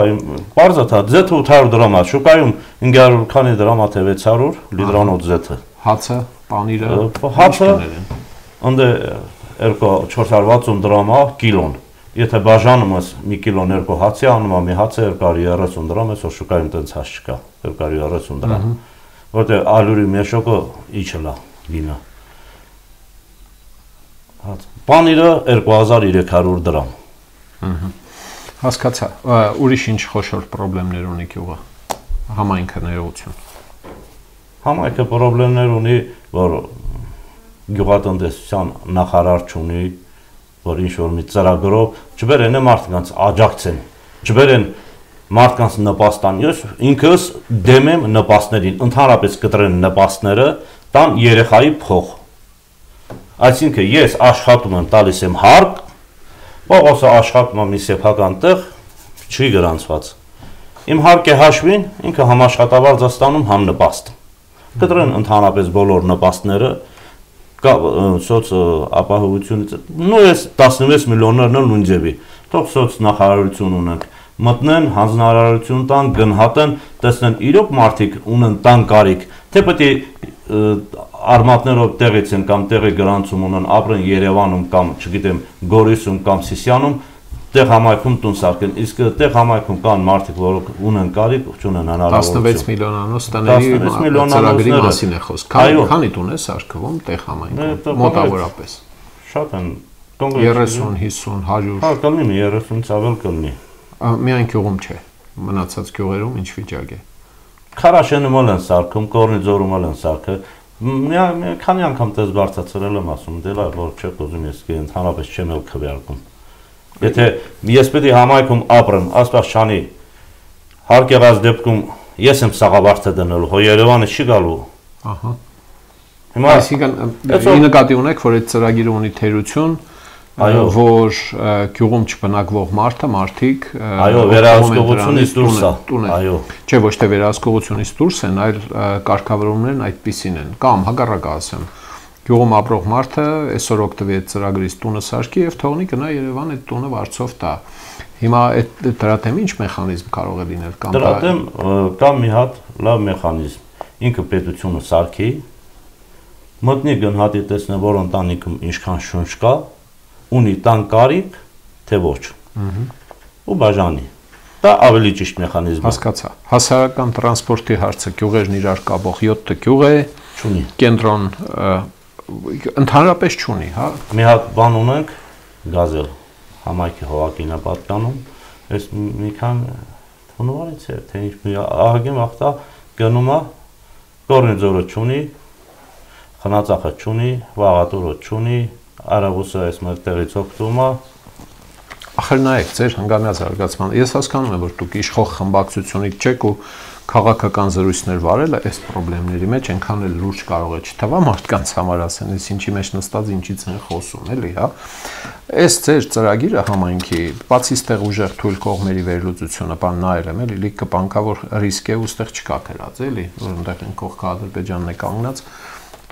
բարձր է, ձեթը 800 դրամ է, շուկայում 500 քանի դրամ է թե 600 լիտրանոց ձեթը։ Հացը, պանիրը, հացը ընդ 460 դրամ է կիլոն։ Եթե բաժանում ես 1 կիլոն 2 հացի անում է, մի հացը 230 դրամ, այսօր շուկայում տենց հաց չկա, 230 դրամ։ Որտեղ ալյուրի մեշոկը իջել է գինը։ Պանիրը 2300 դրամ։ Հասկացա։ Ուրիշ ինչ խոշոր խնդիրներ ունի գյուղը։ Համայնքը ներողություն։ Համայնքը խնդիրներ ունի, որ գյուղատնտեսության նախարար չունի, որ ինչ-որ մի ծրագրով չբերեն մարդկանց աջակցեն, չբերեն մարդկանց նպաստան։ Ես ինքս դեմ եմ նպաստներին, ընդհանրապես կտրեն նպաստները, տան երեխայի փող։ Այսինքն ես աշխատում եմ, տալիս եմ հարկ, Պողոսը աշխատում եմ մի սեփական տեղ, չի գրանցված։ Իմ հարկը հաշվին, ինքը համաշխատավարձ է ստանում համ նպաստ։ Կտրեն ընդհանրապես բոլոր նպաստները, սոց ապահովությունից, նույն էս 16 միլիոններն էլ նույն ձևի։ Թող սոց նախարարություն ունենք, մտնեն, հանձնարարություն տան, գնահատեն, տեսնեն իրոք մարդիկ ունեն տան կարիք, թե պետք է արմատներով տեղից են կամ տեղի գրանցում ունեն, ապրեն Երևանում կամ, չգիտեմ, Գորիսում կամ Սիսիանում, տեղ համայնքում տուն սարքեն, իսկ տեղ համայնքում կան մարդիկ, որոնք ունեն կարիք, չունեն հնարավորություն։ 16 միլիոնանոց տների ծրագրի մասին է խոսքը։ Քանի տուն է սարքվում տեղ համայնքում, մոտավորապես։ Շատ են, 30, 50, 100։ Հա, կլինի 30-ից ավել կլինի։ Միայն գյուղում չէ, մնացած գյուղերում ինչ վիճակ է։ Քարաշենում են սարքում, Կորնիձորում են սարքը։ Մի քանի անգամ տես բարձրացրել եմ ասում, դե լավ, որ չեք ուզում, ես ընդհանրապես չեմ էլ քվեարկում։ Եթե ես պետք է համայնքում ապրեմ, աստված չանի, հարկ եղած դեպքում ես եմ սաղավարտը դնելու, հո Երևանը չի գալու։ Ահա։ Հիմա այսինքն նկատի ունեք, որ այդ ծրագիրը ունի թերություն, որ գյուղում չբնակվող մարդիկ այո, վերահսկողությունից դուրս է։ Այո։ Չէ, ոչ թե վերահսկողությունից դուրս են, այլ կարգավորումներն այդպիսին են։ Կամ հակառակը ասեմ, գյուղում ապրող մարդը այսօր օգտվի այդ ծրագրից տունը սարքի եւ թողնի գնա Երևան այդ տունը վարձով տա։ Հիմա այդ դրա դեմ ինչ մեխանիզմ կարող է լինել կամ դրա դեմ կամ մի հատ լավ մեխանիզմ։ Ինքը պետությունը սարքի, մտնի գնահատի տեսնի, որ ընտանիքում ինչքան շունչ կա, ունի տան կարիք, թե ոչ։ Ու բաժանի։ Դա ավելի ճիշտ մեխանիզմ է։ Հասկացա։ Հասարակական տրանսպորտի հարցը գյուղերն իրար կապող 7 գյուղ է, չունի։ Կենտրոն ընդհանրապես չունի, հա։ Մի հատ բան ունենք, գազել, համայնքի հողակին է պատկանում, այս մի քան հունվարից է, թե ինչ մի ահագին վաղտա գնում է, Կորնիձորը չունի, Խնածախը չունի, Վաղատուրը չունի, Արավուսը այս մեր տեղից օգտվում է։ Ախր նայեք, ձեր հնգամյա զարգացման։ Ես հասկանում եմ, որ դուք իշխող խմբակցությունից չեք ու քաղաքական զրույցներ վարելը այս խնդիրների մեջ այնքան էլ լուրջ կարող է չթվա մարդկանց համար ասեն, ես ինչի մեջ նստած ինչից են խոսում, էլի, հա։ Այս ձեր ծրագիրը համայնքի, բացի ստեղ ուժեղ թույլ կողմերի վերլուծությունը, բան նայել եմ, էլի, լիքը բանկավոր ռիսկ է ու ստեղ չկա գրած, էլի, որ այնտեղ են կողքը Ադրբեջանն է կանգնած։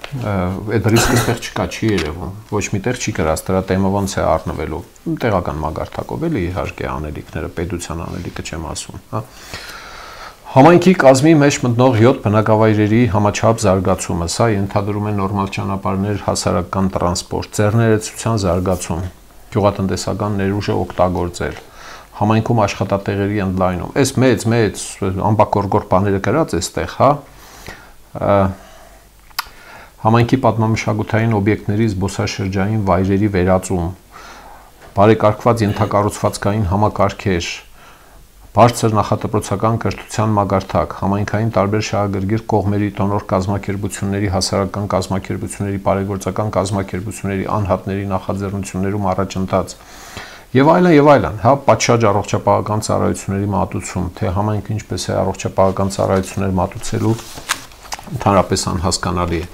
Այդ ռիսկը տեղ չկա, չի երևում, ոչ միտեղ չի գրած, դրա տեմը ոնց է առնվելու, տեղական մագարտակով էլի իհարկե անելիքները, պետության անելիքը չեմ ասում, հա։ Համայնքի կազմի մեջ մտնող 7 բնակավայրերի համաչափ զարգացումը, սա ենթադրում է նորմալ ճանապարհներ, հասարակական տրանսպորտ, ձեռներեցության զարգացում, գյուղատնտեսական ներուժը օգտագործել, համայնքում աշխատատեղերի ընդլայնում, այս մեծ ամբակորգոր բաները գրած էստեղ, հա։ Համայնքի պատմամշակութային օբյեկտների զբոսաշրջային վայրերի վերածում, բարեկարգված ենթակառուցվածքային համակարգեր, բարձր նախադպրոցական կրթության մագարտակ, համայնքային տարբեր շահագրգիռ կողմերի տոնոր կազմակերպությունների, հասարակական կազմակերպությունների, բարեգործական կազմակերպությունների, անհատների նախաձեռնություններում առաջընթաց եւ այլն, հա, պատշաճ առողջապահական ծառայությունների մատուցում, թե համայնքը ինչպես է առողջապահական ծառայություններ մատուցելու ընդհանրապես անհասկանալի է։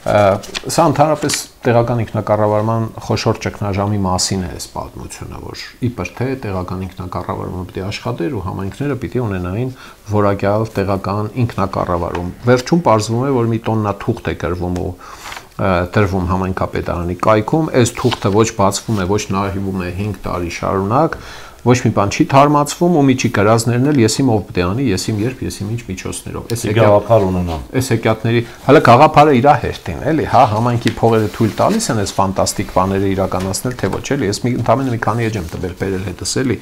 Սա ընդհանրապես տեղական ինքնակառավարման խոշոր ճգնաժամի մասին է այս պատմությունը, որ իբր թե տեղական ինքնակառավարումը պետք է աշխատեր ու համայնքները պետք է ունենային որակյալ տեղական ինքնակառավարում։ Վերջում պարզվում է, որ մի տոննա թուղթ է գրվում ու դրվում համայնքապետարանի կայքում, այս թուղթը ոչ բացվում է, ոչ նահիվում է 5 տարի շարունակ, ոչ մի բան չի թարմացվում ու միջի գրազներն էլ եսիմ ով պետք է անի, եսիմ երբ, եսիմ ինչ միջոցներով։ Այս գաղափար ունենամ։ Այս հեքիաթների, հələ գաղափարը իր հերթին, էլի, հա, համայնքի փողերը թույլ տալիս են այս ֆանտաստիկ բաները իրականացնել, թե ոչ, էլի, ես ընդամենը մի քանի էջ եմ տվել բերել հետս, էլի։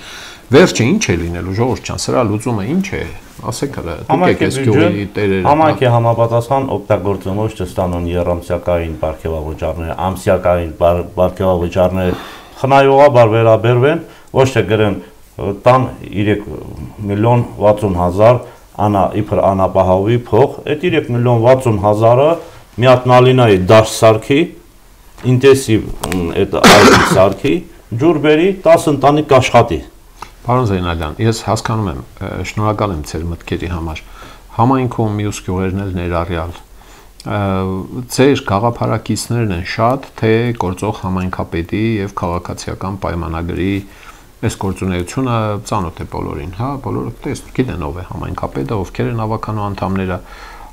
Վերջը ինչ է լինելու, ժողովուրդ ջան, սրա լուծումը ինչ է։ Ասեք հələ, դուք եք այս գյուղի տերերը։ Համայնքի համապատասխան օգտագործում ոչ չստանան երամսյակային ապարքեվավճարները, ամսյակային ապարքեվավճարները խնայողաբար վերաբերվեն, ոչ թե գրեն տան 3,60,000 իբր անապահովի փող, այդ 3,60,000-ը միատնալինայի դաշտ սարքի, ինտենսիվ այդ այգի սարքի, ջուր բերի, 10 ընտանիք աշխատի։ Պարոն Զեյնալյան, ես հասկանում եմ, շնորհակալ եմ ձեր մտքերի համար։ Համայնքում մյուս գյուղերն էլ ներառյալ ձեր գաղափարակիցներն են շատ, թե գործող համայնքապետի եւ քաղաքացիական պայմանագրի այս գործունեությունը ծանոթ է բոլորին, հա, բոլորը գիտեն ով է համայնքապետը, ովքեր են ավականու անդամները,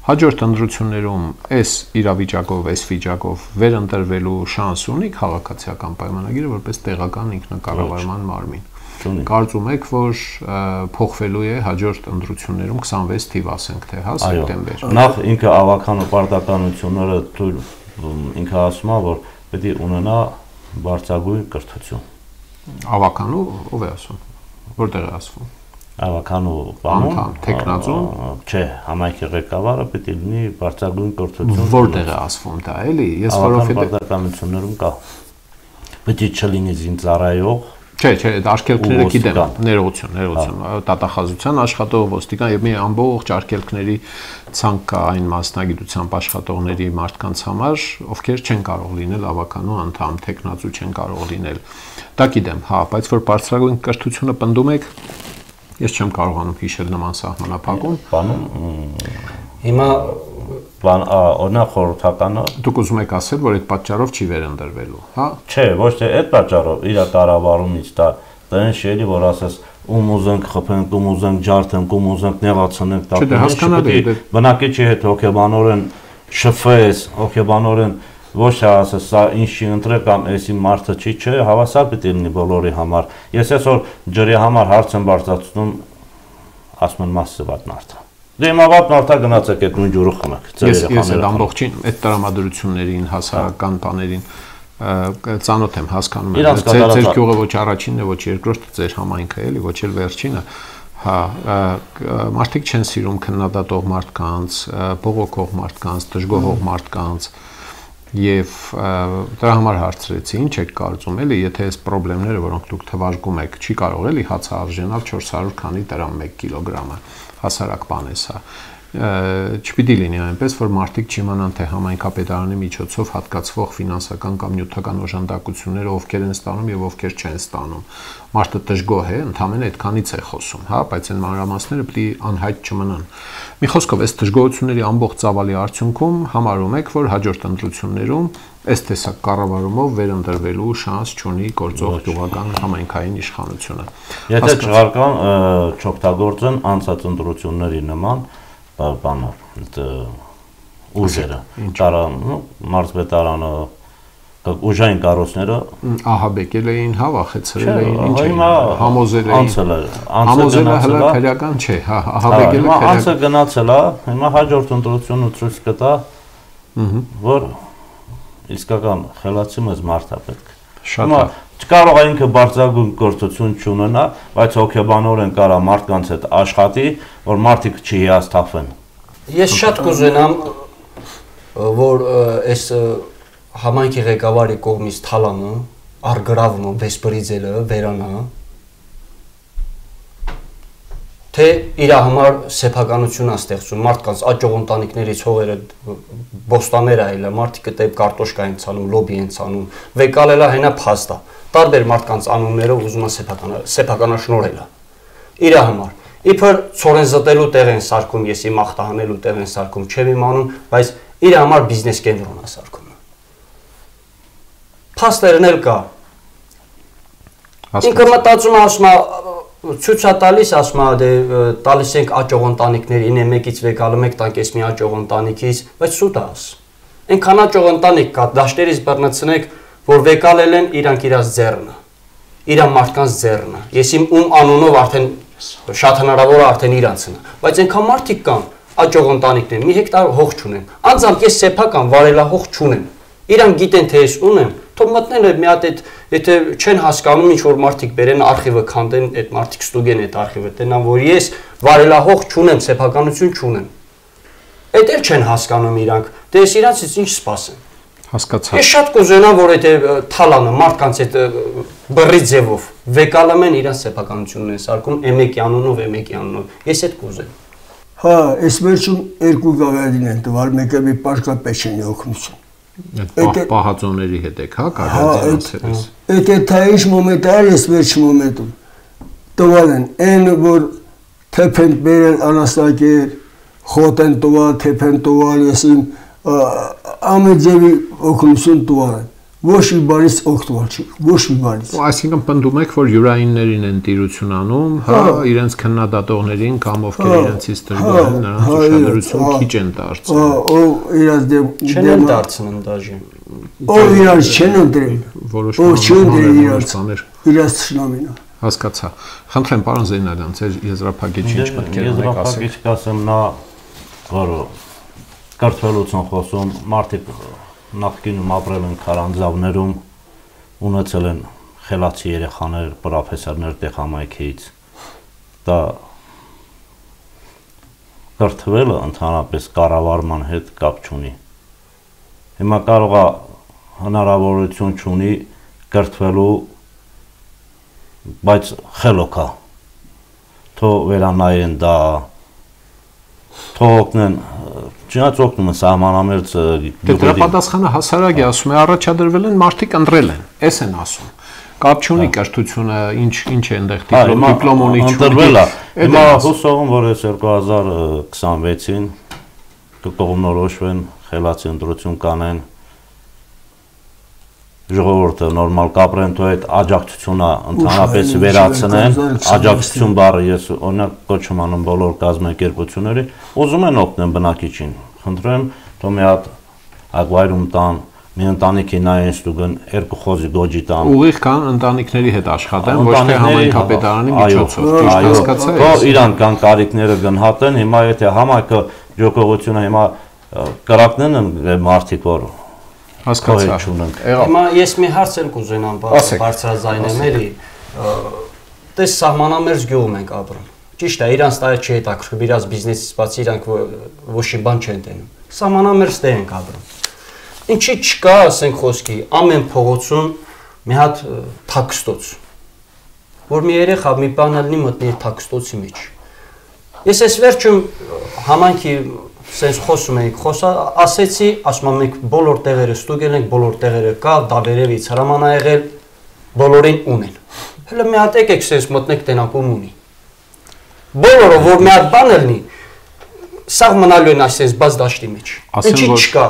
հաջորդ ընտրություններում այս իրավիճակով, այս վիճակով վերընտրվելու շանս ունի քաղաքացիական պայմանագիրը որպես տեղական ինքնակառավարման մարմին։ Կարծում եք, որ փոխվելու է հաջորդ ընտրություններում 26 թիվ ասենք թե, հա, սեպտեմբեր։ Նախ ինքը ավականու պարտականությունները ինքը ասում է, որ պետք է ունենա բարձրագույն կրթություն։ Ավականու ով է ասում, որտեղ է ասվում։ Ավականու բանում, տեխնացուն, չէ, համայնքի ղեկավարը պետք է լինի բարձրագույն կրթություն։ Որտեղ է ասվում դա, էլի, ես որովհետեւ պարտականություններում կա։ Պետք է չլինի զինծառայող։ Չէ, այդ արգելքները գիտեմ, ներողություն, տատախազության աշխատող ոստիկան եւ մի ամբողջ արգելքների ցանկ կա այն մասնագիտությամբ աշխատողների մարդկանց համար, ովքեր չեն կարող լինել ավականու անդամ, տեխնացու չեն կարող լինել։ Դա գիտեմ, հա, բայց որ բարձրագույն կրթությունը պնդում եք, ես չեմ կարողանում հիշել նման սահմանափակում։ Բանում հիմա օրինակ խորհրդականը դուք ուզում եք ասել, որ այդ պատճառով չի վերընտրվելու, հա։ Չէ, ոչ թե այդ պատճառով, իր կառավարումից դա դեն շելի, որ ասես ում ուզենք խփենք, ում ուզենք ջարդենք, ում ուզենք նեղացնենք, դա բնակի չի հետ հոգեբանորեն շփվես, հոգեբանորեն ոչ թե ասես սա ինչի ընտրեք կամ էսի մարդը չի, չէ, հավասար պետք է լինի բոլորի համար։ Ես այսօր ջրի համար հարց եմ բարձրացնում, ասում են մասը վատ մարդ է։ Դե հիմա վատ մարդա գնացեք այդ նույն ջուրը խմեք։ Ես այդ ամբողջին այդ տրամադրություններին, հասարակական բաներին ծանոթ եմ, հասկանում եմ։ Ձեր գյուղը ոչ առաջինն է, ոչ երկրորդը, ձեր համայնքը էլի, ոչ էլ վերջինը։ Հա, մարդիկ չեն սիրում քննադատող մարդկանց, բողոքող մարդկանց, դժգոհող մարդկանց եւ դրա համար հարցրեցի, ինչ եք կարծում, էլի, եթե այս խնդիրները, որոնք դուք թվարկում եք, չի կարող էլի հացը արժենալ 400 քանի դրամ 1 կիլոգրամը, հասարակ բան է սա։ Չպիտի լինի այնպես, որ մարդիկ չիմանան, թե համայնքապետարանի միջոցով հատկացվող ֆինանսական կամ նյութական օժանդակությունները ովքեր են ստանում եւ ովքեր չեն ստանում։ Մարդը դժգոհ է, ընդհանրապես այդքանից է խոսում, հա, բայց այն մանրամասները պիտի անհայտ չմնան։ Մի խոսքով, այս դժգոհությունների ամբողջ ծավալի արդյունքում համարում եք, որ հաջորդ ընտրություններում այս տեսակ կառավարումով վերընտրվելու շանս չունի գործող գյուղական համայնքային իշխանությունը։ Եթե չհարկան չօգտագործեն անցած ընտրությունների նման բանով, ուժերը, մարզպետարանը, ուժային կառույցները ահաբեկել էին, վախեցրել էին, ինչ էին, համոզել էին, համոզելը հələ քրեական չէ, ահաբեկելը քրեական։ Անցը գնացել է, հիմա հաջորդ ընտրությունը ցույց կտա, որ իսկական խելացի մեզ մարդ է պետք։ Շատ է։ Չկարող է ինքը բարձրագույն կրթություն չունենա, բայց հոգեբանորեն կարա մարդկանց հետ աշխատի, որ մարդիկ չհիասթափվեն։ Ես շատ կուզենամ, որ այս համայնքի ղեկավարի կողմից թալանը, արգրավումը, վեսպրիձելը վերանա, թե իր համար սեփականություն է ստեղծում, մարդկանց աճող ընտանիքներից հողերը բոստաներ այլ, մարդիկ դեպ կարտոշկա են ցանում, լոբի են ցանում, վեկալելա հենա փաստա։ Տարբեր մարդկանց անուններով ուզում է սեփականաշնորհել է։ Իր համար իբր ծորեն զտելու տեղ են սարքում, ես իմ ախտահանելու տեղ են սարքում, չեմ իմանում, բայց իր համար բիզնես կենտրոն է սարքում։ Փաստերն էլ կա։ Ինքը մտածում է, ասում է, ցույց է տալիս, ասում է, դե տալիս ենք աճող ընտանիքներին, մեկից վեկալը մեկ տանք էս մի աճող ընտանիքից, բայց սուտ է աս։ Այնքան աճող ընտանիք կա, դաշտերից բռնցնեք, որ վեկալել են իրանք իրաց ձեռնը, իրան մարդկանց ձեռնը։ Ես իմ ում անունով արդեն շատ հնարավոր է արդեն իրանցնա, բայց այնքան մարդիկ կան, աճող ընտանիքներ, մի հեկտար հող չունեն։ Անձամբ ես սեփական վարելահող չունեմ։ Իրանք գիտեն, թե ես ունեմ, թող մտնեն մի հատ այդ, եթե չեն հասկանում, ինչ որ մարդիկ բերեն արխիվը քանդեն, այդ մարդիկ ստուգեն այդ արխիվը, տենան, որ ես վարելահող չունեմ, սեփականություն չունեմ։ Այդ էլ չեն հասկանում իրանք, դե ես իրանցից ինչ սպասեմ։ Հասկացա։ Ես շատ կուզենամ, որ այդ թալանը մարդկանց այդ բռի ձևով վեկալում են իրենց սեփականությունն են սարքում Էմեկի անունով, Էմեկի անունով։ Ես այդ կուզեմ։ Հա, այս վերջում երկու գավերին են տվել, մեկը մի պաշտպանպեշենի օգնություն։ Այդ պահածոների հետ եք, հա, կարելի ասել։ Այդ թայիշ մոմենտը այս վերջ մոմենտում տվել են, այն որ թեփեն բերել անաստակեր, խոտ են տվել, թեփեն տվել, եսին ամեն ձևի օգնություն տվել են։ Ոչ մի բանից օգտվել չի, ոչ մի բանից։ Այսինքն պնդում եք, որ յուրայիններին են տիրություն անում, հա, իրենց քննադատողներին կամ ովքեր իրենցից տրվել են, նրանց ուշադրություն քիչ են դարձնում։ Ով իրաց դեմ չեն դարձնում դաժե։ Ով իրաց չեն ընտրել։ Որոշ իրաց շնամին։ Հասկացա։ Խնդրեմ, պարոն Զեյնալյան, ձեր եզրափակիչը ինչ պետք է ասեք։ Եզրափակիչ կասեմ նա, որ կրթվելուց են խոսում, մարդիկ նախկինում ապրել են քարանձավներում, ունեցել են խելացի երեխաներ, պրոֆեսորներ տեղամայքից։ Դա կրթվելը ընդհանրապես կառավարման հետ կապ չունի։ Հիմա կարող է հնարավորություն չունի կրթվելու, բայց խելոք է։ Թող վերանայեն դա, թող օգնեն, չնայած օգնում են սահմանամերձ Դրա պատասխանը հասարակ է, ասում է, առաջադրվել են, մարդիկ ընտրել են, էս են ասում։ Կապ չունի կրթությունը, ինչ է այնտեղ դիպլոմ ունի, ընտրվել է։ Հիմա հուսով եմ, որ այս 2026-ին կկողմնորոշվեն, խելացի ընտրություն կանեն, ժողովուրդը նորմալ կապրեն, թող այդ աջակցությունը ընդհանրապես վերացնեն, աջակցություն բառը ես օրինակ կոչում անում բոլոր կազմակերպությունների, ուզում են օգնեն բնակիչին, խնդրեմ, թող մի հատ ակվարիում տան, մի ընտանիքի նայեն ստուգեն, երկու խոզի գոջի տան։ Ուղիղ կան ընտանիքների հետ աշխատեն, ոչ թե համայնքապետարանի միջոցով, ճիշտ հասկացա՞ք։ Թող իրան կան կարիքները գնահատեն, հիմա եթե համայնքը ժողովությունը հիմա կրակնեն են մարդիկ, որ հասկացա։ Հիմա ես մի հարց եմ կուզենամ բարձրաձայնեմ էլի, տես սահմանամերձ գյուղում ենք ապրում։ Ճիշտ է, իրանց տայը չի հետաքրքրում, իրաց բիզնեսից բացի իրանք ոչ մի բան չեն տենում։ Սահմանամերձ տեղ ենք ապրում։ Ինչի չկա, ասենք խոսքի, ամեն փողոցում մի հատ թաքստոց, որ մի երեխա մի բան լինի մտնի թաքստոցի մեջ։ Ես այս վերջում համայնքի սենց խոսում էինք, ասեցի, ասում եմ մենք բոլոր տեղերը ստուգել ենք, բոլոր տեղերը կա, դավերևից հրաման ա եղել, բոլորին ունեն։ Հələ մի հատ եկեք սենց մտնեք տենակ ում ունի։ Բոլորը որ մի հատ բան լինի, սաղ մնալու են այսպես բաց դաշտի մեջ։ Ինչի չկա։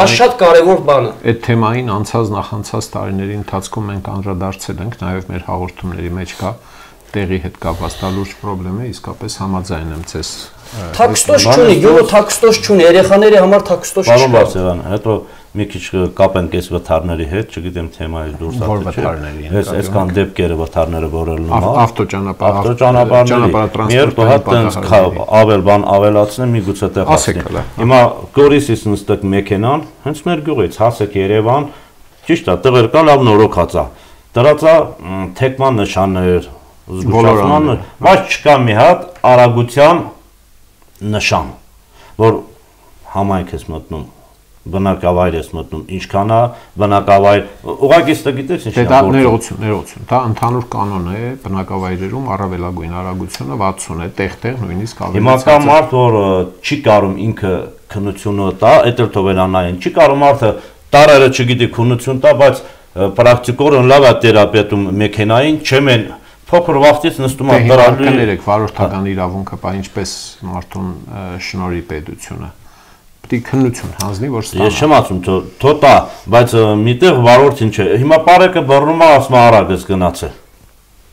Դա շատ կարևոր բան է։ Այդ թեմային նախանցած տարիների ընթացքում մենք անդրադարձել ենք, նաև մեր հաղորդումների մեջ կա տեղի հետ կապված լուրջ խնդրեմ է, իսկապես համաձայն եմ ձեզ։ Թաքստոց չունի, յուրո թաքստոց չունի, երեխաների համար թաքստոց չկա։ Պարոն Վասիլյան, հետո մի քիչ կապենք այս վթարների հետ, չգիտեմ թեմայից դուրս որ վթարների են։ Այսքան դեպքերը վթարները որել նոմա։ Ավտոճանապարհների։ Մի երկու հատ տենց ավել բան ավելացնեմ, միգուցե տեղ ասեք։ Հիմա Գորիսից նստեք մեքենան, հենց մեր գյուղից հասեք Երևան, ճիշտ է, տեղեր կա լավ նորոգած է։ Դրած է թեկման նշաններ, զգուշացման, բայց չկա մի հատ արագության նշան, որ համայնք ես մտնում, բնակավայր ես մտնում, ինչքան է բնակավայր, ուղղակի գիտես ինչ է։ Դա ներողություն, դա ընդհանուր կանոն է, բնակավայրերում առավելագույն արագությունը 60 է, տեղ-տեղ նույնիսկ ավելի։ Հիմա կա մարդ, որ չի կարող ինքը քննությունը տա, այդ էլ թողանային, չի կարող մարդը տարերը չգիտի քննություն տա, բայց պրակտիկորեն լավ է թերապետում մեքենային, չեմ են փոքր վախտից նստում է դրալու։ Կներեք վարորդական իրավունքը, բա ինչպես մարդուն շնորհի պետությունը։ Պետք է քննություն հանձնի, որ ստանա։ Ես չեմ ասում, թո տա, բայց միտեղ վարորդին չէ։ Հիմա բարեկը բռնում է, ասում է արագ ես գնացել։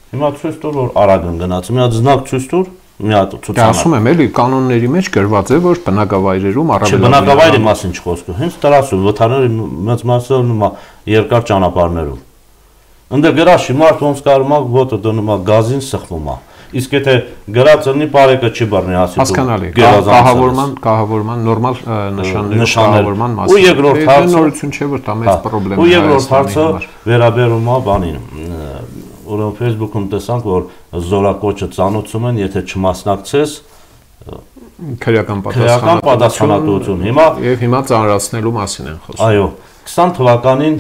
Հիմա ցույց տուր, որ արագ են գնացել։ Մի հատ знак ցույց տուր, մի հատ ցուցանակ։ Դա ասում եմ, էլի կանոնների մեջ գրված է, որ բնակավայրերում առավելագույն։ Բնակավայրի մասին չխոսքը։ Հենց դրասում վթարների մեծ մասը նում է երկար ճանապարհներում։ Ընդ գրաշի մարդ ոնց կարում է ոտը դնում է գազին սխվում է։ Իսկ եթե գրած լինի բարեկը չի բռնի, ասի։ Հասկանալի։ Կահավորման նորմալ նշաններով կահավորման մասին։ Ու երկրորդ հարցը նորություն չէ, որ դա մեծ խնդրեմ է։ Ու երկրորդ հարցը վերաբերում է բանին։ Ուրեմն Facebook-ում տեսանք, որ զորակոչը ծանոթում են, եթե չմասնակցես քրեական պատասխանատվություն։ Հիմա եւ հիմա ծանրացնելու մասին են խոսում։ Այո, 20 թվականին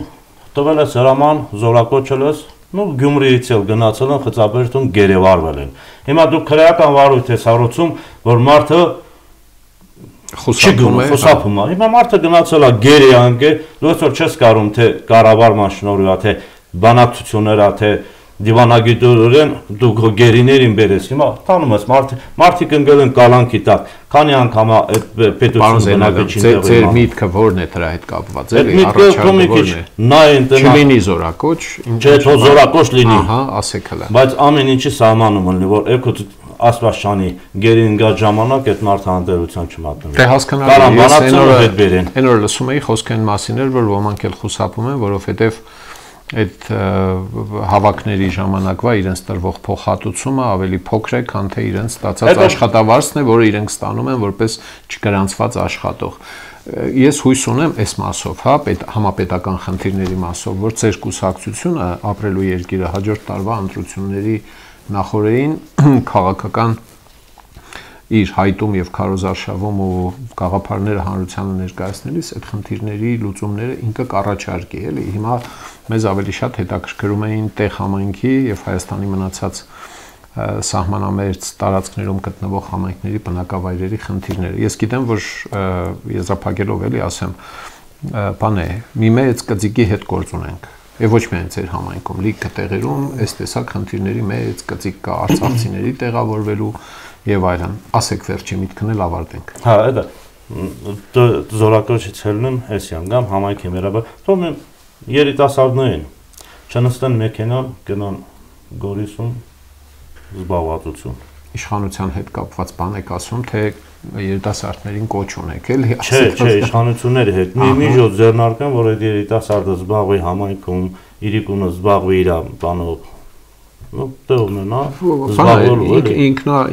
տվել ես հրաման, զորակոչել ես, Գյումրիից էլ գնացել են խծաբերդում գերեվարվել են։ Հիմա դու քրեական վարույթ ես հարուցում, որ մարդը խուսափում է։ Հիմա մարդը գնացել է գերի անկե, դու այսօր չես կարում թե կառավարման շնորհիվ, թե բանակցություններ, թե դիվանագիտորեն դու քո գերիներին բերես։ Հիմա տանում ես մարդիկ ընկել են կալանքի տակ։ Քանի անգամ այդ պետությունը բնակիչին տեղի։ Ձեր միտքը ո՞րն է դրա հետ կապված, էլի, առաջարկը ո՞րն է։ Չլինի զորակոչ, չէ, թող զորակոչ լինի։ Ահա, ասեք հələ։ Բայց ամեն ինչի սահմանում ունի, որ եկոտ Աստվածաշանի գերին գա ժամանակ այդ մարդը անտերության չմատնվի։ Դե հասկանալի է, այն օր լսում էի խոսքային մասին էր, որ ոմանք էլ խուսափում են, որովհետև այդ հավաքների ժամանակվա իրենց տրվող փոխհատուցումը ավելի փոքր է, քան թե իրենց ստացած աշխատավարձն է, որը իրենք ստանում են որպես չգրանցված աշխատող։ Ես հույս ունեմ այս մասով, հա, համապետական խնդիրների մասով, որ ծեր կուսակցությունը ապրելու երկիրը հաջորդ տարվա ընտրությունների նախորդին քաղաքական իր հայտում եւ քարոզարշավում ու գաղափարները հանրությանը ներկայացնելիս այդ խնդիրների լուծումները ինքը կառաջարկի, էլի։ Հիմա մեզ ավելի շատ հետաքրքրում էին տեղ համայնքի եւ Հայաստանի մնացած սահմանամերձ տարածքներում գտնվող համայնքների բնակավայրերի խնդիրները։ Ես գիտեմ, որ եզրափակելով էլի ասեմ, բան է, մի մեծ կծիկի հետ գործ ունենք։ Եվ ոչ միայն ձեր համայնքում, լիքը տեղերում այս տեսակ խնդիրների մեծ կծիկ կա, արցախցիների տեղավորվելու եւ այլն։ Ասեք վերջի միտքն էլ ավարտենք։ Հա, դա զորակոչից ելնեմ, էսի անգամ համայնքի մերաբար, թող երիտասարդներին չնստեն մեքենան, գնան Գորիսում զբաղվածություն։ Իշխանության հետ կապված բան եք ասում, թե երիտասարդներին կոչ ունեք, էլի։ Չէ, իշխանությունների հետ։ Մի միջոց ձեռնարկեն, որ այդ երիտասարդը զբաղվի համայնքում, իրիկունը զբաղվի իր բանով։ Տեղն նա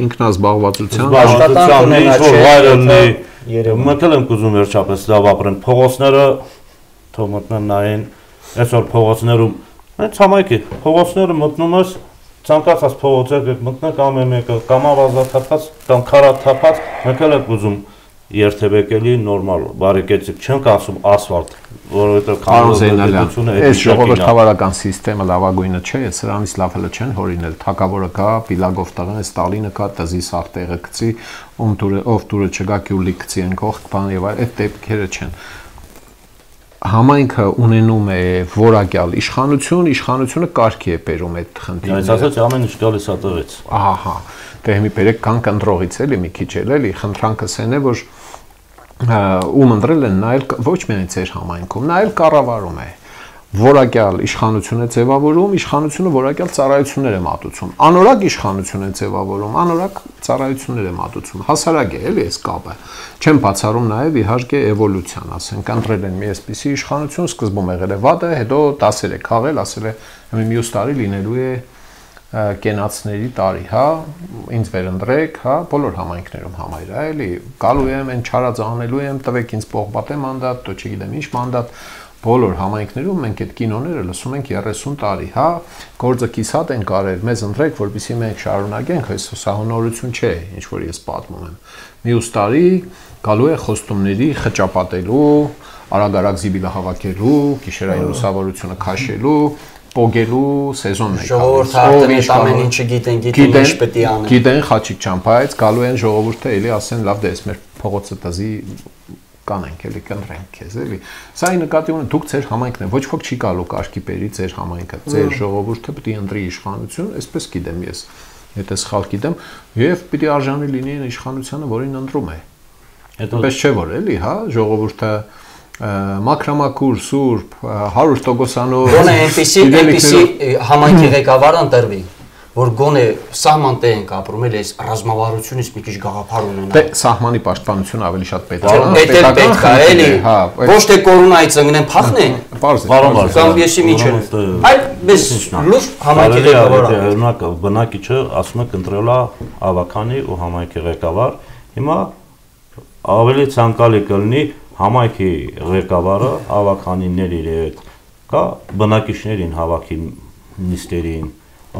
ինքնազբաղվածության մտել եմ կուզում վերջապես լավ ապրեն, փողոցները թող մտնեն նայեն, այսօր փողոցներում, այդ համայնքի փողոցները մտնում ես, ցանկացած փողոցեր մտնեք ամեն մեկը կամ ավազաթափած կամ քարաթափած, մեկել եք ուզում երթևեկելի նորմալ բարեկեցիկ, չենք ասում ասֆալտ, որովհետև կանոնությունը այս ժողովրդավարական համակարգը լավագույնը չէ, սրանից լավ հələ չեն հորինել, թակավորը կա, Պիլագով տղան է, Ստալինը կա, տզի սաղ տեղը գցի, ով դուրը չգա գյուլի գցի են կողք, բան եւ այդ դեպքերը չեն։ Համայնքը ունենում է որակյալ իշխանությունը կարգի է բերում այդ խնդիրները։ Այս ասած ամեն ինչ գալիս է տվեց։ Ահա, դե մի բերեք կան կընտրողից էլի մի քիչ էլի, խնդրանքս այն է, որ ում ընտրել են նայել ոչ միայն ձեր համայնքում, նայել կառավարում է։ Որակյալ իշխանություն է ձևավորում, իշխանությունը որակյալ ծառայություններ է մատուցում։ Անորակ իշխանություն է ձևավորում, անորակ ծառայություններ է մատուցում։ Հասարակ է, էլի այս կապը։ Չեմ բացառում նաև իհարկե էվոլյուցիան, ասենք, ընտրել են մի այսպիսի իշխանություն, սկզբում եղել է վատը, հետո դասեր է քաղել, ասել է մյուս տարի լինելու է կենացների տարի, հա, ինձ վերընտրեք, հա, բոլոր համայնքներում համայր է, էլի, գալու եմ, այն չարածը անելու եմ, տվեք ինձ պողպատե մանդատ, դո չգիտեմ ինչ մանդատ։ Բոլոր համայնքներում մենք այդ կինոները լսում ենք 30 տարի, հա, գործը կիսատ են կարել, մեզ ընտրեք, որպեսզի մենք շարունակենք, այս սահմանորություն չէ, ինչ որ ես պատմում եմ։ Մյուս տարի գալու է խոստումների խճապատելու, արագ-արագ զիբիլը հավաքելու, գիշերային լուսավորությունը քաշելու, պոգելու սեզոնն է։ Ժողովուրդը ամեն ինչը գիտեն ինչ պետք է անեն։ Գիտեն խաչիկ ճամփայից գալու են ժողովուրդը էլի ասեն լավ դե էս մեր փողոցը տզի կանենք էլի կընտրենք քեզ էլի։ Սա ի նկատի ունեն դուք ձեր համայնքն է, ոչ ոք չի գալու կարգի բերի ձեր համայնքը, ձեր ժողովուրդը պետք է ընտրի իշխանություն, այսպես գիտեմ ես, եթե սխալ գիտեմ, եւ պետք է արժանի լինի այն իշխանությանը, որին ընտրում է։ Այդպես չէ որ էլի, հա, ժողովուրդը մակրամակուր, սուրբ, 100%-անով գոնե այնպիսի համայնքի ղեկավար ընտրվի, որ գոնե սահման տեղ ենք ապրում, էլ այս ռազմավարությունից մի քիչ գաղափար ունենա։ Դե սահմանի պաշտպանությունը ավելի շատ պետք է։ Պետք է, էլի։ Ոչ թե կորոնայից ընկնեն փախնեն։ Կամ եսի միջել։ Այլ մեզ լուրջ համայնքի ղեկավարը։ Օրինակ բնակիչը ասում է կընտրել է ավականի ու համայնքի ղեկավար։ Հիմա ավելի ցանկալի կլինի համայնքի ղեկավարը ավականիների հետ կա բնակիչներին հավաքի նիստերին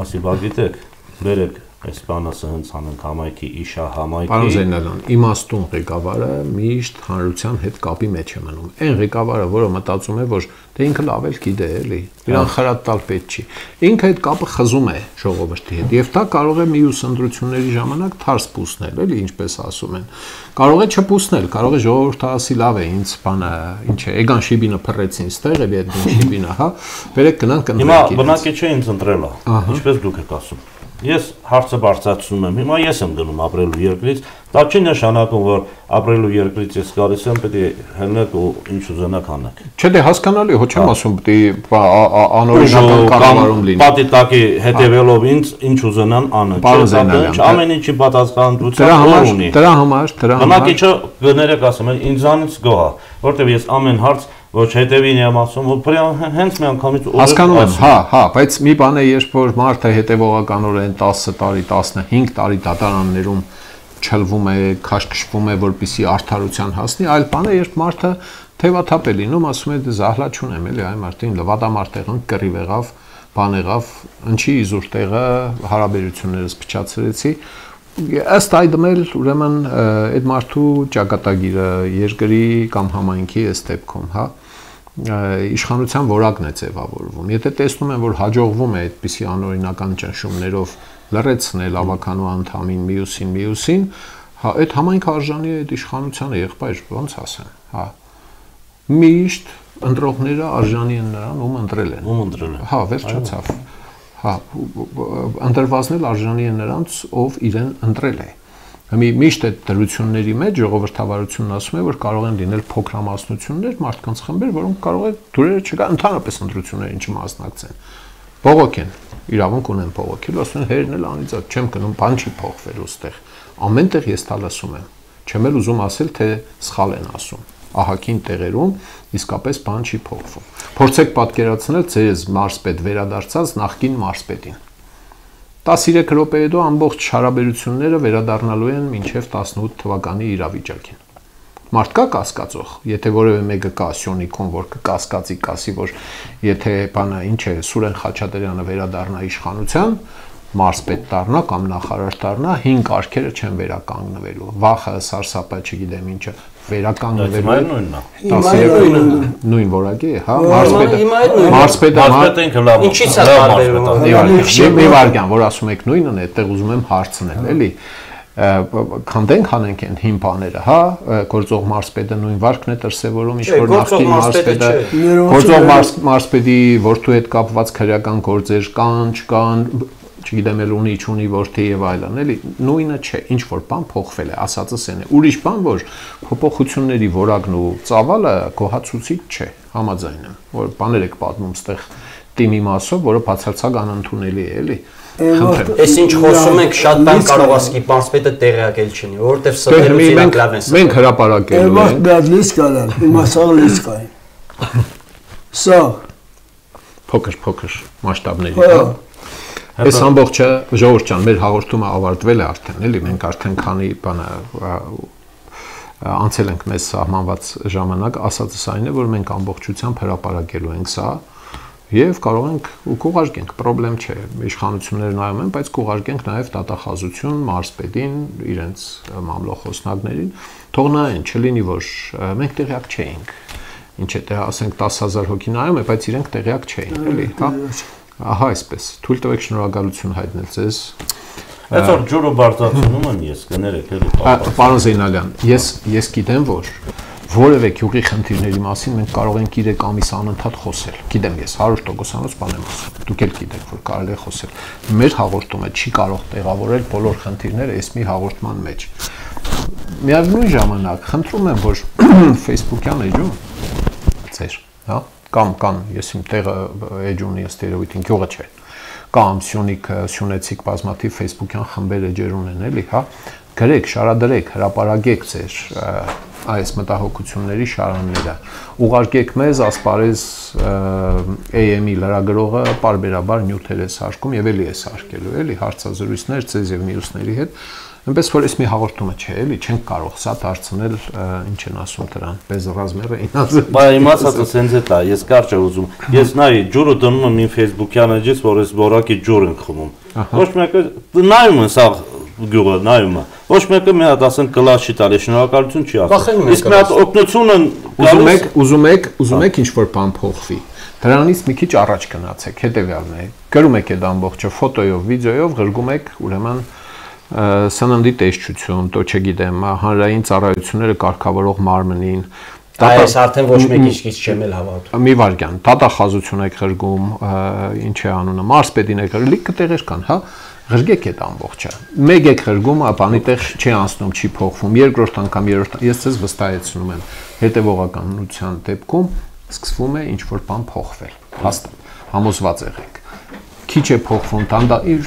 ասի բա գիտեք բերեք այս բանը հենց անենք համայնքի իշա համայնքի։ Պարոն Զեյնալյան, իմաստուն ղեկավարը միշտ հանրության հետ կապի մեջ է մնում։ Այն ղեկավարը, որը մտածում է, որ դե ինքը լավ էլ գիտե, էլի, իրան խրատ տալ պետք չի։ Ինքը այդ կապը խզում է ժողովրդի հետ, եւ դա կարող է մյուս ընտրությունների ժամանակ թարս պուսնել, էլի, ինչպես ասում են։ Կարող է չպուսնել, կարող է ժողովուրդը ասի լավ է, ինձ բանը, ինչ է, Էգան Շիբինը փռեցին ստեղ, էլի այդ Շիբինը, հա, բերեք գնանք ընտրենք։ Հիմա բնակի չէ ինձ ընտրելա, ինչպես դուք եք ասում։ Ես հարցը բարձրացնում եմ, հիմա ես եմ գնում ապրելու երկրից, դա չի նշանակում, որ ապրելու երկրից ես գալիս եմ, պետք է հենեք ու ինչ ուզենաք անեք։ Չէ, դե հասկանալի, հո չեմ ասում, պետք է անօրինական կառավարում լինի։ Պատի տակի հետևելով ինձ ինչ ուզենան անեն։ Ամեն ինչի պատասխանատվություն ունի։ Դրա համար բնակիչը գներեք ասում են, ինձանից գոհ, որտեղ ես ամեն հարց ոչ հետևին եմ ասում, որ հենց մի անգամից հասկանում եմ, հա, բայց մի բան է, երբ որ մարդը հետևողականորեն 10 տարի, 15 տարի դատարաններում չլվում է, քաշքշվում է, որպեսզի արդարության հասնի, այլ բան է, երբ մարդը թևաթափ է լինում, ասում է դե զահլաչ ունեմ, էլի, այ մարդին լվադամարտ եղան, կռիվ եղավ, բան եղավ, ինչի իզուր տեղը հարաբերություններս փչացրեցի, ըստ այդմ էլ ուրեմն այդ մարդու ճակատագիրը երկրի կամ համայնքի այս դեպքում, հա, իշխանության որակն է ձևավորվում։ Եթե տեսնում են, որ հաջողվում է այդպիսի անօրինական ճնշումներով լրացնել ավականու անդամին մյուսին, հա, այդ համայնքը արժանի է այդ իշխանությանը, եղբայր, ոնց ասեմ, հա։ Միշտ ընտրողները արժանի են նրան, ում ընտրել են։ Հա, վերջացավ։ Հա, ընտրվածն էլ արժանի է նրանց, ով իրեն ընտրել է։ Միշտ այդ դրությունների մեջ ժողովրդավարությունն ասում է, որ կարող են լինել փոքրամասնություններ, մարդկանց խմբեր, որոնք կարող է դուրերը չկա ընդհանրապես ընտրություններին չմասնակցեն։ Բողոք են, իրավունք ունեն բողոքել, ասում են հերն էլ անիծած, չեմ գնում, բան չի փոխվել ուստեղ։ Ամենտեղ ես դա լսում եմ։ Չեմ էլ ուզում ասել, թե սխալ են ասում։ Ահագին տեղերում իսկապես բան չի փոխվում։ Փորձեք պատկերացնել ձեզ մարզպետ վերադարձած նախկին մարզպետին։ 13 րոպե հետո ամբողջ հարաբերությունները վերադառնալու են մինչև 18 թվականի իրավիճակին։ Մարդ կա կասկածող, եթե որևէ մեկը կա Սյունիքում, որ կկասկածի կասի, որ եթե բանը ինչ է, Սուրեն Խաչատրյանը վերադառնա իշխանության, մարզպետ դառնա կամ նախարար դառնա, 5 արկերը չեն վերականգնվելու։ Վախը, սարսափը, չգիտեմ ինչը, վերականգնվելու նույն որակի է, հա, մարզպետը ինքը լավ։ Ինչի՞ց է տարբերվում։ Մի վարքյան, որ ասում եք նույնն է, այդտեղ ուզում եմ հարցնել, էլի։ Քանդենք հանենք են հին բաները, հա, գործող մարզպետը նույն վարկն է դրսևորում, ինչ որ նախկին մարզպետը, գործող մարզպետի որդու հետ կապված քրեական գործեր կան, չկան, չգիտեմ էլ ունի, չունի որդի եւ այլն, էլի, նույնը չէ, ինչ որ բան փոխվել է, ասածս են է։ Ուրիշ բան, որ փոփոխությունների որակն ու ծավալը գոհացուցիչ չէ, համաձայն եմ, որ բաներ եք պատմում ստեղ թիմի մասով, որը բացարձակ անընդունելի է, էլի։ Այս ինչ խոսում ենք, շատ բան կարող ասկի մարզպետը տեղյակել չունի, որովհետև սրտերից իրանք լավ են սա։ Մենք հրապարակելու ենք։ Այդ լիստ կան, հիմա սա լիստ կա։ Սա փոքր մասշտաբների, հա։ Այս ամբողջը ժողովուրդ ջան, մեր հաղորդումը ավարտվել է արդեն, էլի, մենք արդեն քանի բան անցել ենք մեզ սահմանված ժամանակ, ասածս այն է, որ մենք ամբողջությամբ հրապարակելու ենք սա եւ կարող ենք ու կուղարկենք, խնդրեմ չէ, իշխանությունները նայում են, բայց կուղարկենք նաեւ դատախազություն մարզպետին, իրենց մամլոխոսնակներին, թող նայեն, չլինի որ մենք տեղյակ չէինք։ Ինչ է, դե ասենք 10000 հոգի նայում է, բայց իրենք տեղյակ չէին, էլի, հա։ Ահա այսպես, թույլ տվեք շնորհակալություն հայտնել ձեզ։ Այսօր ջուրը բարձրացնում եմ ես, կներեք էլի։ Պարոն Զեյնալյան, ես գիտեմ, որ որևէ գյուղի խնդիրների մասին մենք կարող ենք 3 ամիս անընդհատ խոսել։ Գիտեմ ես 100%-անոց բան եմ ասում։ Դուք էլ գիտեք, որ կարելի է խոսել։ Մեր հաղորդումը չի կարող տեղավորել բոլոր խնդիրները այս մի հաղորդման մեջ։ Միևնույն ժամանակ խնդրում եմ, որ Facebook-յան էջում ձեր, հա, կամ ես իմ տեղը էջունի ըստ երևույթին գյուղը չէ, կամ Սյունիք, Սյունեցիք բազմաթիվ Facebook-յան խմբեր էջեր ունեն, էլի, հա, գրեք, շարադրեք, հրապարակեք ձեր այս մտահոգությունների շարանները, ուղարկեք մեզ, ասպարեզ AM-ի լրագրողը պարբերաբար նյութեր է սարքում եւ էլի է սարքելու, էլի, հարցազրույցներ ձեզ եւ մյուսների հետ, այնպես որ այս մի հաղորդումը չէ, էլի չենք կարող սա դարձնել, ինչ են ասում դրան, բեզռազմերը ինձ։ Բայց իմացածը սենց է դա, ես կարճ եմ ուզում։ Ես նայ ջուրը դնում եմ իմ Facebook-յան էջից, որ այս որակի ջուր ենք խմում։ Ոչ մեկը նայում են սա գյուղը նայում է։ Ոչ մեկը մի հատ ասեն կլաս չի տալի, շնորհակալություն չի ասում։ Իսկ մի հատ օգնություն են ուզում եք ինչ որ բան փոխվի։ Դրանից մի քիչ առաջ գնացեք, հետեւյալն է։ Գրում եք այդ ամբողջը ֆոտոյով, վիդեոյով, ղրգում եք, ուրեմն սննդի տեսչություն, то չգիտեմ, հանրային ծառայությունները կարգավորող մարմնին։ Այս արդեն ոչ մեկ ինչքից չեմ էլ հավատում։ Մի վարքյան, դատախազություն եք ղրգում, ինչ է անունը, մարսպետին եք ղրգում, լիքը տեղեր կան, հա։ Ղրգեք այդ ամբողջը։ Մեկ եք ղրգում, բանի տեղ չի անցնում, չի փոխվում, երկրորդ անգամ, երրորդ, ես ձեզ վստահեցնում եմ, հետևողականության դեպքում սկսվում է ինչ որ բան փոխվել։ Հաստատ, համոզված եղեք։ Քիչ է փոխվում,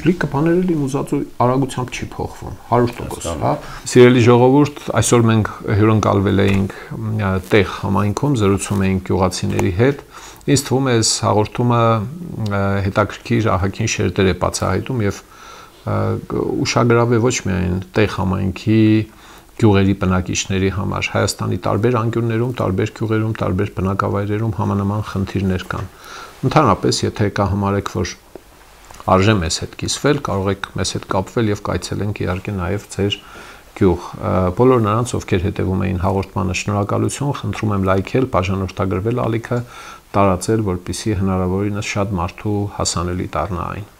լիքը բաներ էլ իմ ուզածու արագությամբ չի փոխվում, 100%, հա։ Սիրելի ժողովուրդ, այսօր մենք հյուրընկալվել էինք տեղ համայնքում, զրուցում էինք գյուղացիների հետ։ Ինձ թվում է, այս հաղորդումը հետաքրքիր ահագին շերտեր է բացահայտում եւ ուշագրավ է ոչ միայն տեղ համայնքի գյուղերի բնակիչների համար, Հայաստանի տարբեր անկյուններում, տարբեր գյուղերում, տարբեր բնակավայրերում համանման խնդիրներ կան։ Ընդհանրապես, եթե կհամարեք, որ արժե մեզ հետ կիսվել, կարող եք մեզ հետ կապվել եւ կայցելենք իհարկե նաեւ ձեր գյուղ։ Բոլոր նրանց, ովքեր հետևում էին հաղորդմանը, շնորհակալություն, խնդրում եմ լայքել, բաժանորդագրվել ալիքը, տարածել, որպեսզի հնարավորինս շատ մարդու հասանելի դառնա այն։